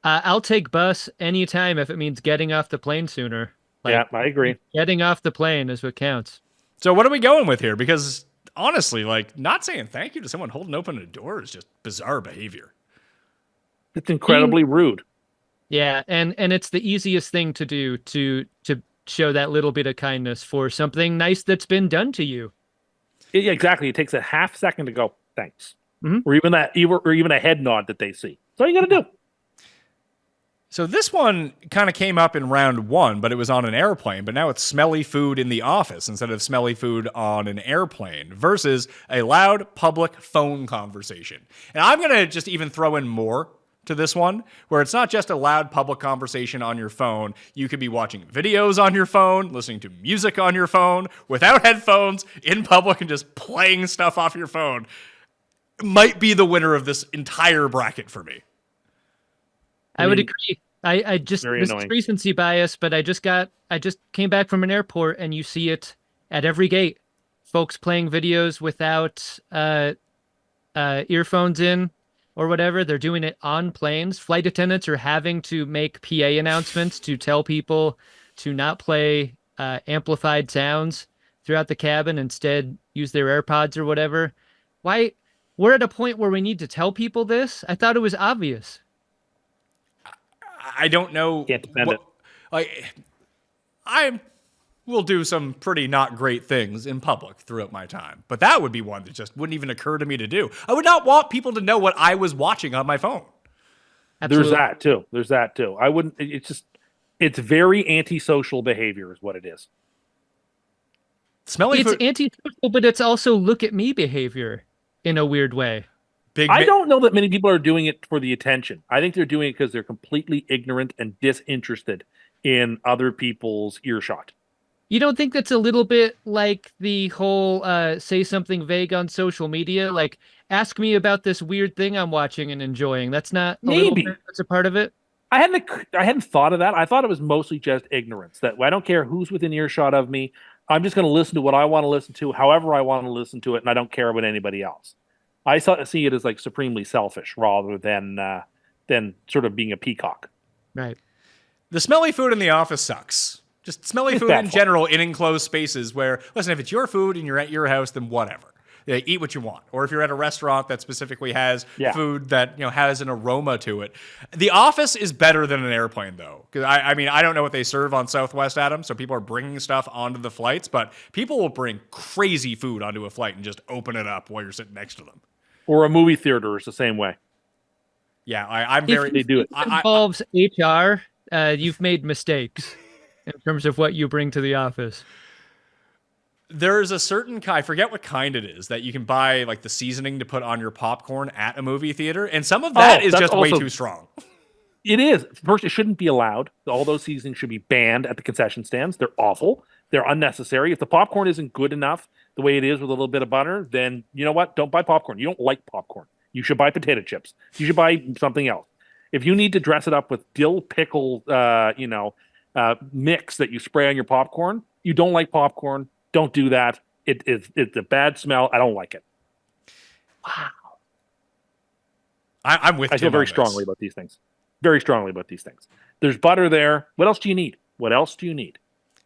Speaker 2: I'll take bus anytime if it means getting off the plane sooner.
Speaker 5: Yeah, I agree.
Speaker 2: Getting off the plane is what counts.
Speaker 1: So what are we going with here? Because honestly, like not saying thank you to someone holding open a door is just bizarre behavior.
Speaker 5: It's incredibly rude.
Speaker 2: Yeah, and it's the easiest thing to do to show that little bit of kindness for something nice that's been done to you.
Speaker 5: Yeah, exactly. It takes a half second to go, thanks.
Speaker 2: Mm-hmm.
Speaker 5: Or even a head nod that they see. That's all you got to do.
Speaker 1: So this one kind of came up in round 1, but it was on an airplane. But now it's smelly food in the office instead of smelly food on an airplane versus a loud public phone conversation. And I'm going to just even throw in more to this one, where it's not just a loud public conversation on your phone. You could be watching videos on your phone, listening to music on your phone, without headphones, in public, and just playing stuff off your phone. Might be the winner of this entire bracket for me.
Speaker 2: I would agree. I just, this is recency bias, but I just came back from an airport and you see it at every gate. Folks playing videos without earphones in or whatever. They're doing it on planes. Flight attendants are having to make PA announcements to tell people to not play amplified sounds throughout the cabin, instead use their AirPods or whatever. Why? We're at a point where we need to tell people this? I thought it was obvious.
Speaker 1: I don't know.
Speaker 5: Can't defend it.
Speaker 1: Like, I will do some pretty not great things in public throughout my time, but that would be one that just wouldn't even occur to me to do. I would not want people to know what I was watching on my phone.
Speaker 2: Absolutely.
Speaker 5: There's that too. I wouldn't. It's very antisocial behavior, is what it is.
Speaker 1: Smelly
Speaker 2: it's
Speaker 1: food.
Speaker 2: antisocial, but it's also look at me behavior in a weird way.
Speaker 5: I don't know that many people are doing it for the attention. I think they're doing it because they're completely ignorant and disinterested in other people's earshot.
Speaker 2: You don't think that's a little bit like the whole say something vague on social media? Like, ask me about this weird thing I'm watching and enjoying. That's not a little bit, that's a part of it?
Speaker 5: I hadn't thought of that. I thought it was mostly just ignorance. That I don't care who's within earshot of me. I'm just going to listen to what I want to listen to, however I want to listen to it, and I don't care about anybody else. I see it as like supremely selfish rather than sort of being a peacock.
Speaker 2: Right.
Speaker 1: The smelly food in the office sucks. Just smelly food in general in enclosed spaces where, listen, if it's your food and you're at your house, then whatever. Eat what you want. Or if you're at a restaurant that specifically has food that has an aroma to it. The office is better than an airplane, though. Because I mean, I don't know what they serve on Southwest, Adam, so people are bringing stuff onto the flights, but people will bring crazy food onto a flight and just open it up while you're sitting next to them.
Speaker 5: Or a movie theater is the same way.
Speaker 1: Yeah, I'm very...
Speaker 5: They do it.
Speaker 2: If it involves HR, you've made mistakes in terms of what you bring to the office.
Speaker 1: There's a certain kind, I forget what kind it is, that you can buy like the seasoning to put on your popcorn at a movie theater, and some of that is just way too strong.
Speaker 5: It is. First, it shouldn't be allowed. All those seasonings should be banned at the concession stands. They're awful. They're unnecessary. If the popcorn isn't good enough the way it is with a little bit of butter, then you know what? Don't buy popcorn. You don't like popcorn. You should buy potato chips. You should buy something else. If you need to dress it up with dill pickle, mix that you spray on your popcorn, you don't like popcorn. Don't do that. It's a bad smell. I don't like it.
Speaker 2: Wow.
Speaker 1: I'm with you.
Speaker 5: I feel very strongly about these things. Very strongly about these things. There's butter there. What else do you need? What else do you need?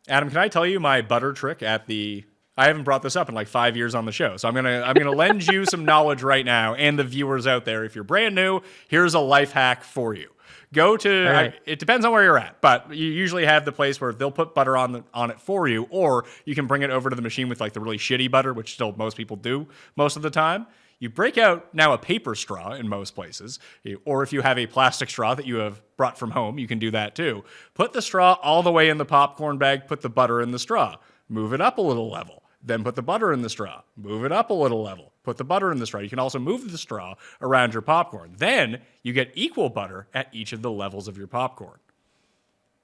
Speaker 1: Adam, can I tell you my butter trick at the... I haven't brought this up in like 5 years on the show, so I'm gonna lend you some knowledge right now, and the viewers out there. If you're brand new, here's a life hack for you. Go to,
Speaker 2: right.
Speaker 1: It depends on where you're at, but you usually have the place where they'll put butter on it for you, or you can bring it over to the machine with like the really shitty butter, which still most people do most of the time. You break out now a paper straw in most places, or if you have a plastic straw that you have brought from home, you can do that too. Put the straw all the way in the popcorn bag, put the butter in the straw, move it up a little level. then put the butter in the straw. Move it up a little level. Put the butter in the straw. You can also move the straw around your popcorn. Then you get equal butter at each of the levels of your popcorn.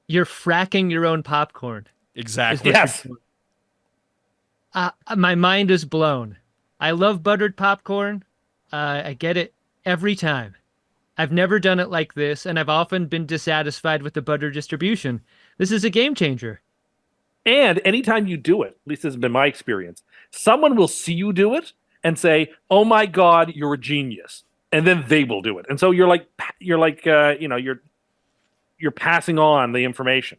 Speaker 2: You're fracking your own popcorn.
Speaker 1: Exactly.
Speaker 5: Yes.
Speaker 2: My mind is blown. I love buttered popcorn. I get it every time. I've never done it like this, and I've often been dissatisfied with the butter distribution. This is a game changer.
Speaker 5: And anytime you do it, at least this has been my experience, someone will see you do it and say, "Oh my God, you're a genius," and then they will do it. And so you're passing on the information.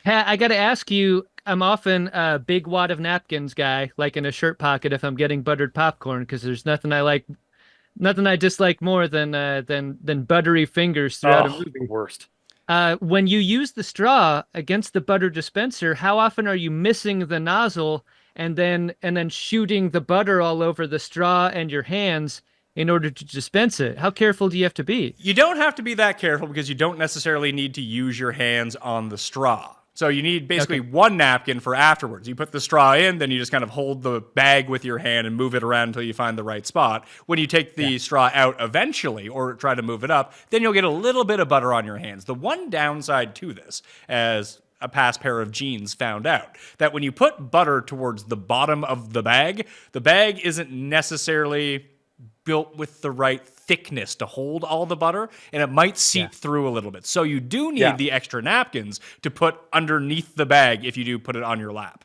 Speaker 2: Pat, I got to ask you. I'm often a big wad of napkins guy, like in a shirt pocket if I'm getting buttered popcorn, because there's nothing I dislike more than buttery fingers throughout a movie.
Speaker 5: The worst.
Speaker 2: When you use the straw against the butter dispenser, how often are you missing the nozzle and then shooting the butter all over the straw and your hands in order to dispense it? How careful do you have to be?
Speaker 1: You don't have to be that careful because you don't necessarily need to use your hands on the straw. So you need basically one napkin for afterwards. You put the straw in, then you just kind of hold the bag with your hand and move it around until you find the right spot. When you take the straw out eventually or try to move it up, then you'll get a little bit of butter on your hands. The one downside to this, as a past pair of jeans found out, that when you put butter towards the bottom of the bag isn't necessarily built with the right thickness to hold all the butter, and it might seep through a little bit. So you do need the extra napkins to put underneath the bag if you do put it on your lap.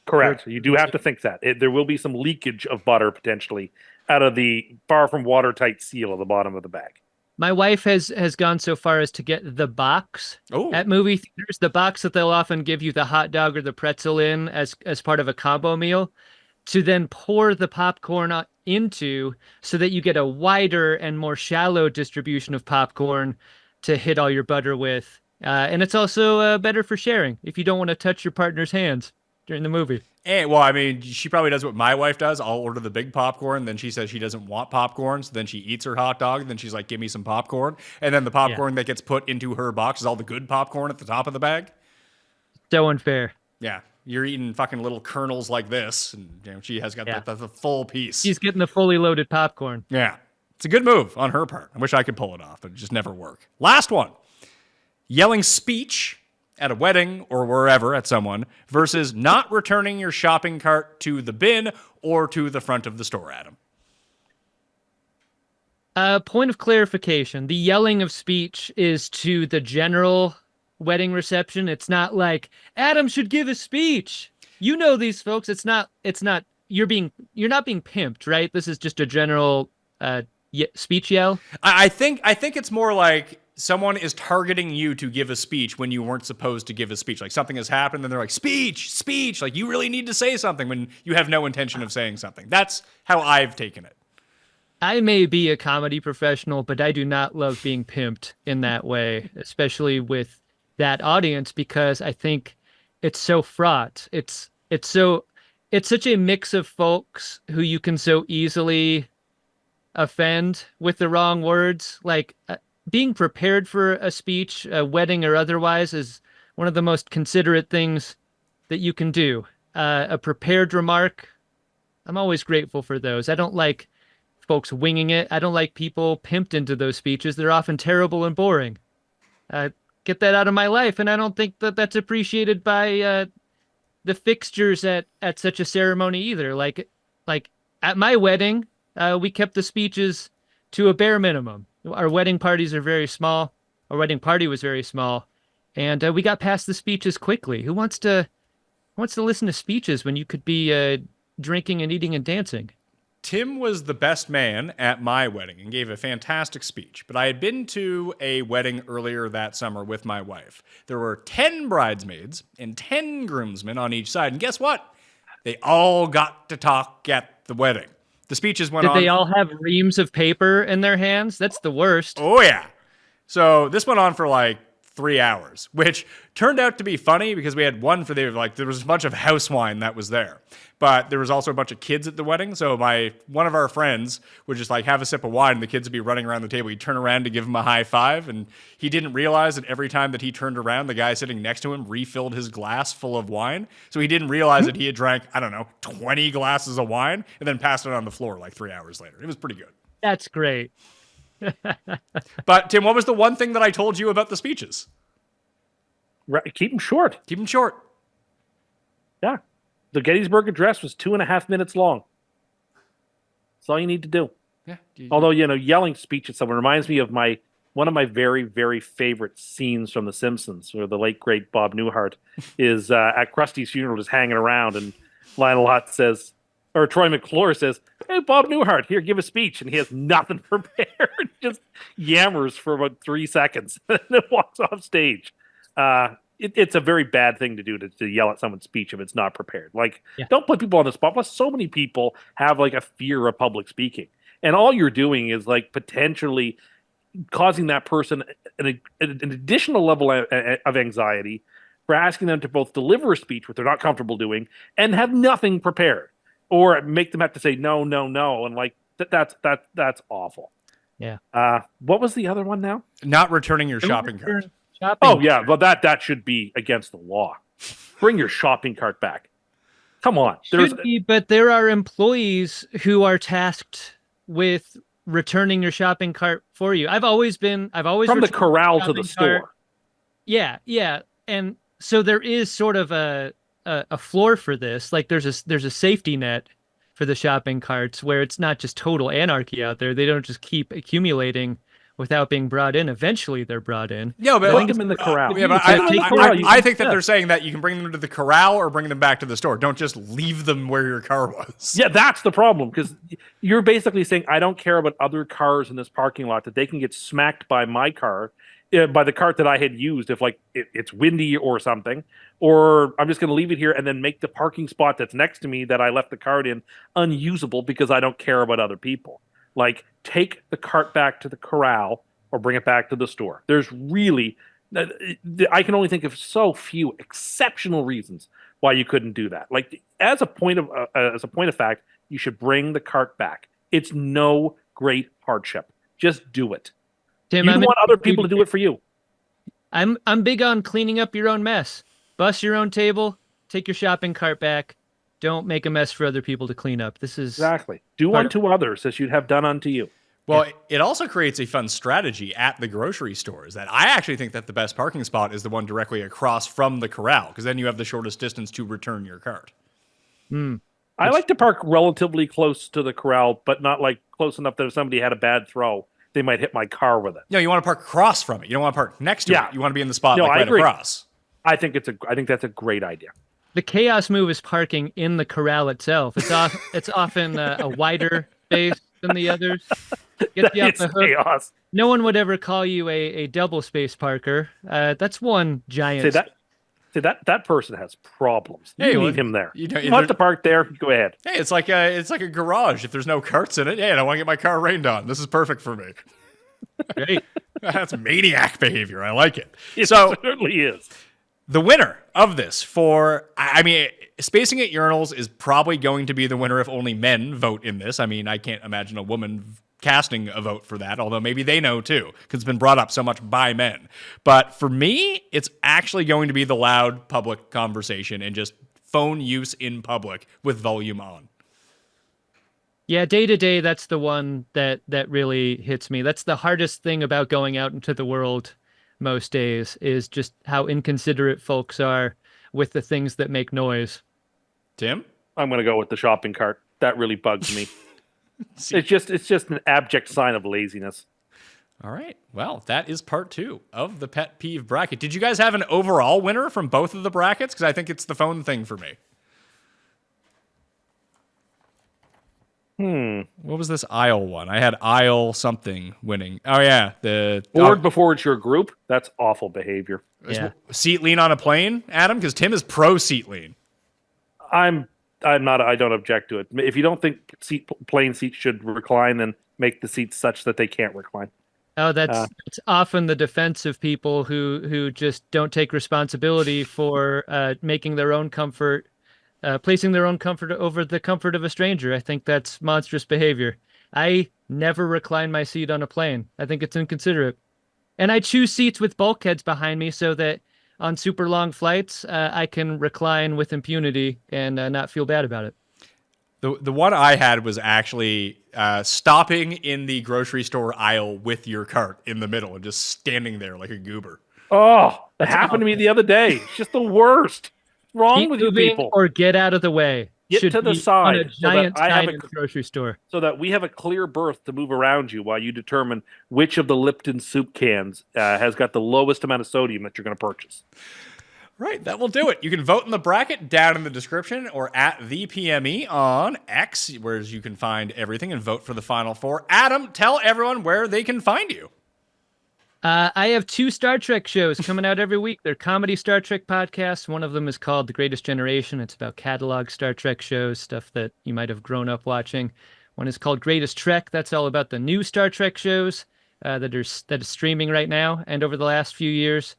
Speaker 5: Correct. You do have to think that. There will be some leakage of butter potentially out of the far from watertight seal at the bottom of the bag.
Speaker 2: My wife has gone so far as to get the box at movie theaters, the box that they'll often give you the hot dog or the pretzel in as part of a combo meal, to then pour the popcorn into so that you get a wider and more shallow distribution of popcorn to hit all your butter with. And it's also better for sharing if you don't want to touch your partner's hands during the movie.
Speaker 1: And, well, I mean, she probably does what my wife does. I'll order the big popcorn. Then she says she doesn't want popcorn. So then she eats her hot dog. Then she's like, give me some popcorn. And then the popcorn that gets put into her box is all the good popcorn at the top of the bag.
Speaker 2: So unfair.
Speaker 1: Yeah. You're eating fucking little kernels like this. And she has got the full piece.
Speaker 2: She's getting the fully loaded popcorn.
Speaker 1: Yeah. It's a good move on her part. I wish I could pull it off, but it just never work. Last one. Yelling speech at a wedding or wherever at someone versus not returning your shopping cart to the bin or to the front of the store, Adam.
Speaker 2: Point of clarification. The yelling of speech is to the general wedding reception. It's not like Adam should give a speech. You know these folks. It's not you're not being pimped, right? This is just a general speech yell.
Speaker 1: I think it's more like someone is targeting you to give a speech when you weren't supposed to give a speech. Like something has happened and they're like, speech. Like you really need to say something when you have no intention of saying something. That's how I've taken it.
Speaker 2: I may be a comedy professional, but I do not love being pimped in that way, especially with that audience, because I think it's so fraught. It's such a mix of folks who you can so easily offend with the wrong words. Like being prepared for a speech, a wedding or otherwise, is one of the most considerate things that you can do. A prepared remark, I'm always grateful for those. I don't like folks winging it. I don't like people pimped into those speeches. They're often terrible and boring. Get that out of my life, and I don't think that that's appreciated by the fixtures at such a ceremony either. Like at my wedding, we kept the speeches to a bare minimum. Our wedding parties are very small. Our wedding party was very small, and we got past the speeches quickly. Who wants to listen to speeches when you could be drinking and eating and dancing?
Speaker 1: Tim was the best man at my wedding and gave a fantastic speech, but I had been to a wedding earlier that summer with my wife. There were 10 bridesmaids and 10 groomsmen on each side, and guess what? They all got to talk at the wedding. The speeches went on.
Speaker 2: Did they all have reams of paper in their hands? That's the worst.
Speaker 1: Oh, yeah. So this went on for like 3 hours, which turned out to be funny because we had one for there was a bunch of house wine that was there, but there was also a bunch of kids at the wedding. So one of our friends would just have a sip of wine and the kids would be running around the table. He'd turn around to give him a high five, and he didn't realize that every time that he turned around, the guy sitting next to him refilled his glass full of wine. So he didn't realize that he had drank, 20 glasses of wine and then passed it on the floor 3 hours later. It was pretty good.
Speaker 2: That's great.
Speaker 1: But Tim, what was the one thing that I told you about the speeches?
Speaker 5: Right, keep them short.
Speaker 1: Keep them short.
Speaker 5: Yeah. The Gettysburg Address was 2.5 minutes long. That's all you need to do.
Speaker 1: Yeah.
Speaker 5: Although, yelling speech at someone reminds me of one of my very, very favorite scenes from The Simpsons, where the late, great Bob Newhart is at Krusty's funeral just hanging around, and Lionel Hutz says, or Troy McClure says, "Hey, Bob Newhart, here, give a speech." And he has nothing prepared, just yammers for about 3 seconds, and then walks off stage. It's a very bad thing to do to yell at someone's speech if it's not prepared. Don't put people on the spot. Plus, so many people have a fear of public speaking. And all you're doing is potentially causing that person an additional level of anxiety for asking them to both deliver a speech, which they're not comfortable doing, and have nothing prepared. Or make them have to say no, no, no, and that's awful.
Speaker 2: Yeah.
Speaker 5: What was the other one now?
Speaker 1: Not returning your shopping cart.
Speaker 5: Oh yeah, well that should be against the law. Bring your shopping cart back. Come on.
Speaker 2: Should be, but there are employees who are tasked with returning your shopping cart for you. I've always
Speaker 5: from the corral to the store.
Speaker 2: Yeah, yeah, and so there is sort of a floor for this. There's a safety net for the shopping carts where it's not just total anarchy out there. They don't just keep accumulating without being brought in. Eventually they're brought in.
Speaker 1: Yeah, but
Speaker 5: put them in the corral.
Speaker 1: Yeah, but I think that they're saying that you can bring them to the corral or bring them back to the store. Don't just leave them where your car was.
Speaker 5: Yeah, that's the problem, because you're basically saying, I don't care about other cars in this parking lot, that they can get smacked by my car, by the cart that I had used if it's windy or something, or I'm just going to leave it here and then make the parking spot that's next to me that I left the cart in unusable because I don't care about other people. Take the cart back to the corral or bring it back to the store. There's really, I can only think of so few exceptional reasons why you couldn't do that. As a point of fact, you should bring the cart back. It's no great hardship. Just do it.
Speaker 2: Tim,
Speaker 5: You don't want other people to do it for you.
Speaker 2: I'm big on cleaning up your own mess. Bust your own table, take your shopping cart back. Don't make a mess for other people to clean up. This is
Speaker 5: Exactly. Do unto others as you'd have done unto you.
Speaker 1: Well, it also creates a fun strategy at the grocery stores that I actually think that the best parking spot is the one directly across from the corral, because then you have the shortest distance to return your cart.
Speaker 5: I like to park relatively close to the corral, but not close enough that if somebody had a bad throw, they might hit my car with it.
Speaker 1: No, you want to park across from it. You don't want to park next to it. You want to be in the spot
Speaker 5: I
Speaker 1: right
Speaker 5: agree.
Speaker 1: across.
Speaker 5: I think that's a great idea.
Speaker 2: the chaos move is parking in the corral itself. It's often a wider space than the others. Get you off the hook.
Speaker 5: Chaos.
Speaker 2: No one would ever call you a double space parker. That's one giant.
Speaker 5: That person has problems. You
Speaker 1: Hey,
Speaker 5: leave him there.
Speaker 1: you
Speaker 5: You want to park there? Go ahead.
Speaker 1: Hey, it's like a garage. If there's no carts in it, hey, I want to get my car rained on. This is perfect for me.
Speaker 2: Great.
Speaker 1: That's maniac behavior. I like it.
Speaker 5: It
Speaker 1: So
Speaker 5: certainly is.
Speaker 1: the winner of this spacing at urinals is probably going to be the winner if only men vote in this. I mean, I can't imagine a woman casting a vote for that, although maybe they know too, because it's been brought up so much by men. But for me, it's actually going to be the loud public conversation and just phone use in public with volume on.
Speaker 2: Yeah, day to day, that's the one that really hits me. That's the hardest thing about going out into the world most days, is just how inconsiderate folks are with the things that make noise.
Speaker 1: Tim?
Speaker 5: I'm going to go with the shopping cart. That really bugs me. It's just an abject sign of laziness.
Speaker 1: All right. Well, that is part 2 of the pet peeve bracket. Did you guys have an overall winner from both of the brackets? Because I think it's the phone thing for me. What was this aisle one? I had aisle something winning. Oh, yeah.
Speaker 5: Board before it's your group? That's awful behavior.
Speaker 2: Yeah.
Speaker 1: Seat lean on a plane, Adam? Because Tim is pro seat lean.
Speaker 5: I'm not. I don't object to it. If you don't think plane seats should recline, then make the seats such that they can't recline.
Speaker 2: Oh, that's often the defense of people who just don't take responsibility for making their own comfort, placing their own comfort over the comfort of a stranger. I think that's monstrous behavior. I never recline my seat on a plane. I think it's inconsiderate. And I choose seats with bulkheads behind me so that on super long flights, I can recline with impunity and not feel bad about it.
Speaker 1: The one I had was actually stopping in the grocery store aisle with your cart in the middle and just standing there like a goober.
Speaker 5: Oh, that happened to me the other day. It's just the worst. What's wrong
Speaker 2: Keep
Speaker 5: with you
Speaker 2: moving
Speaker 5: people?
Speaker 2: or get out of the way.
Speaker 5: Get
Speaker 2: Should
Speaker 5: to the
Speaker 2: be
Speaker 5: side
Speaker 2: on a
Speaker 5: so that
Speaker 2: giant
Speaker 5: I have
Speaker 2: sign
Speaker 5: a
Speaker 2: in the grocery store.
Speaker 5: So that we have a clear berth to move around you while you determine which of the Lipton soup cans has got the lowest amount of sodium that you're going to purchase.
Speaker 1: Right, that will do it. You can vote in the bracket down in the description or at the PME on X, where you can find everything and vote for the final four. Adam, tell everyone where they can find you.
Speaker 2: I have 2 Star Trek shows coming out every week. They're comedy Star Trek podcasts. One of them is called The Greatest Generation. It's about catalog Star Trek shows, stuff that you might have grown up watching. One is called Greatest Trek. That's all about the new Star Trek shows that is streaming right now and over the last few years.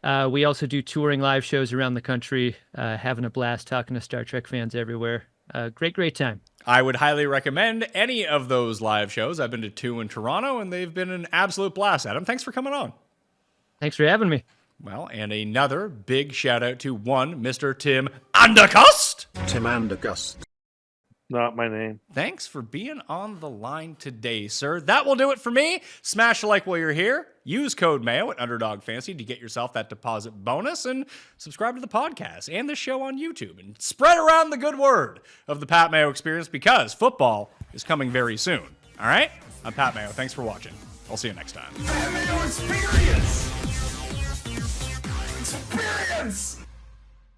Speaker 2: We also do touring live shows around the country, having a blast talking to Star Trek fans everywhere. Great time.
Speaker 1: I would highly recommend any of those live shows. I've been to 2 in Toronto, and they've been an absolute blast. Adam, thanks for coming on.
Speaker 2: Thanks for having me.
Speaker 1: Well, and another big shout out to one Mr. Tim Undercust.
Speaker 3: Tim and Cust.
Speaker 5: Not my name.
Speaker 1: Thanks for being on the line today, sir. That will do it for me. Smash a like while you're here. Use code Mayo at Underdog Fantasy to get yourself that deposit bonus, and subscribe to the podcast and the show on YouTube, and spread around the good word of the Pat Mayo experience, because football is coming very soon. All right? I'm Pat Mayo. Thanks for watching. I'll see you next time.
Speaker 4: Pat Mayo Experience! Experience!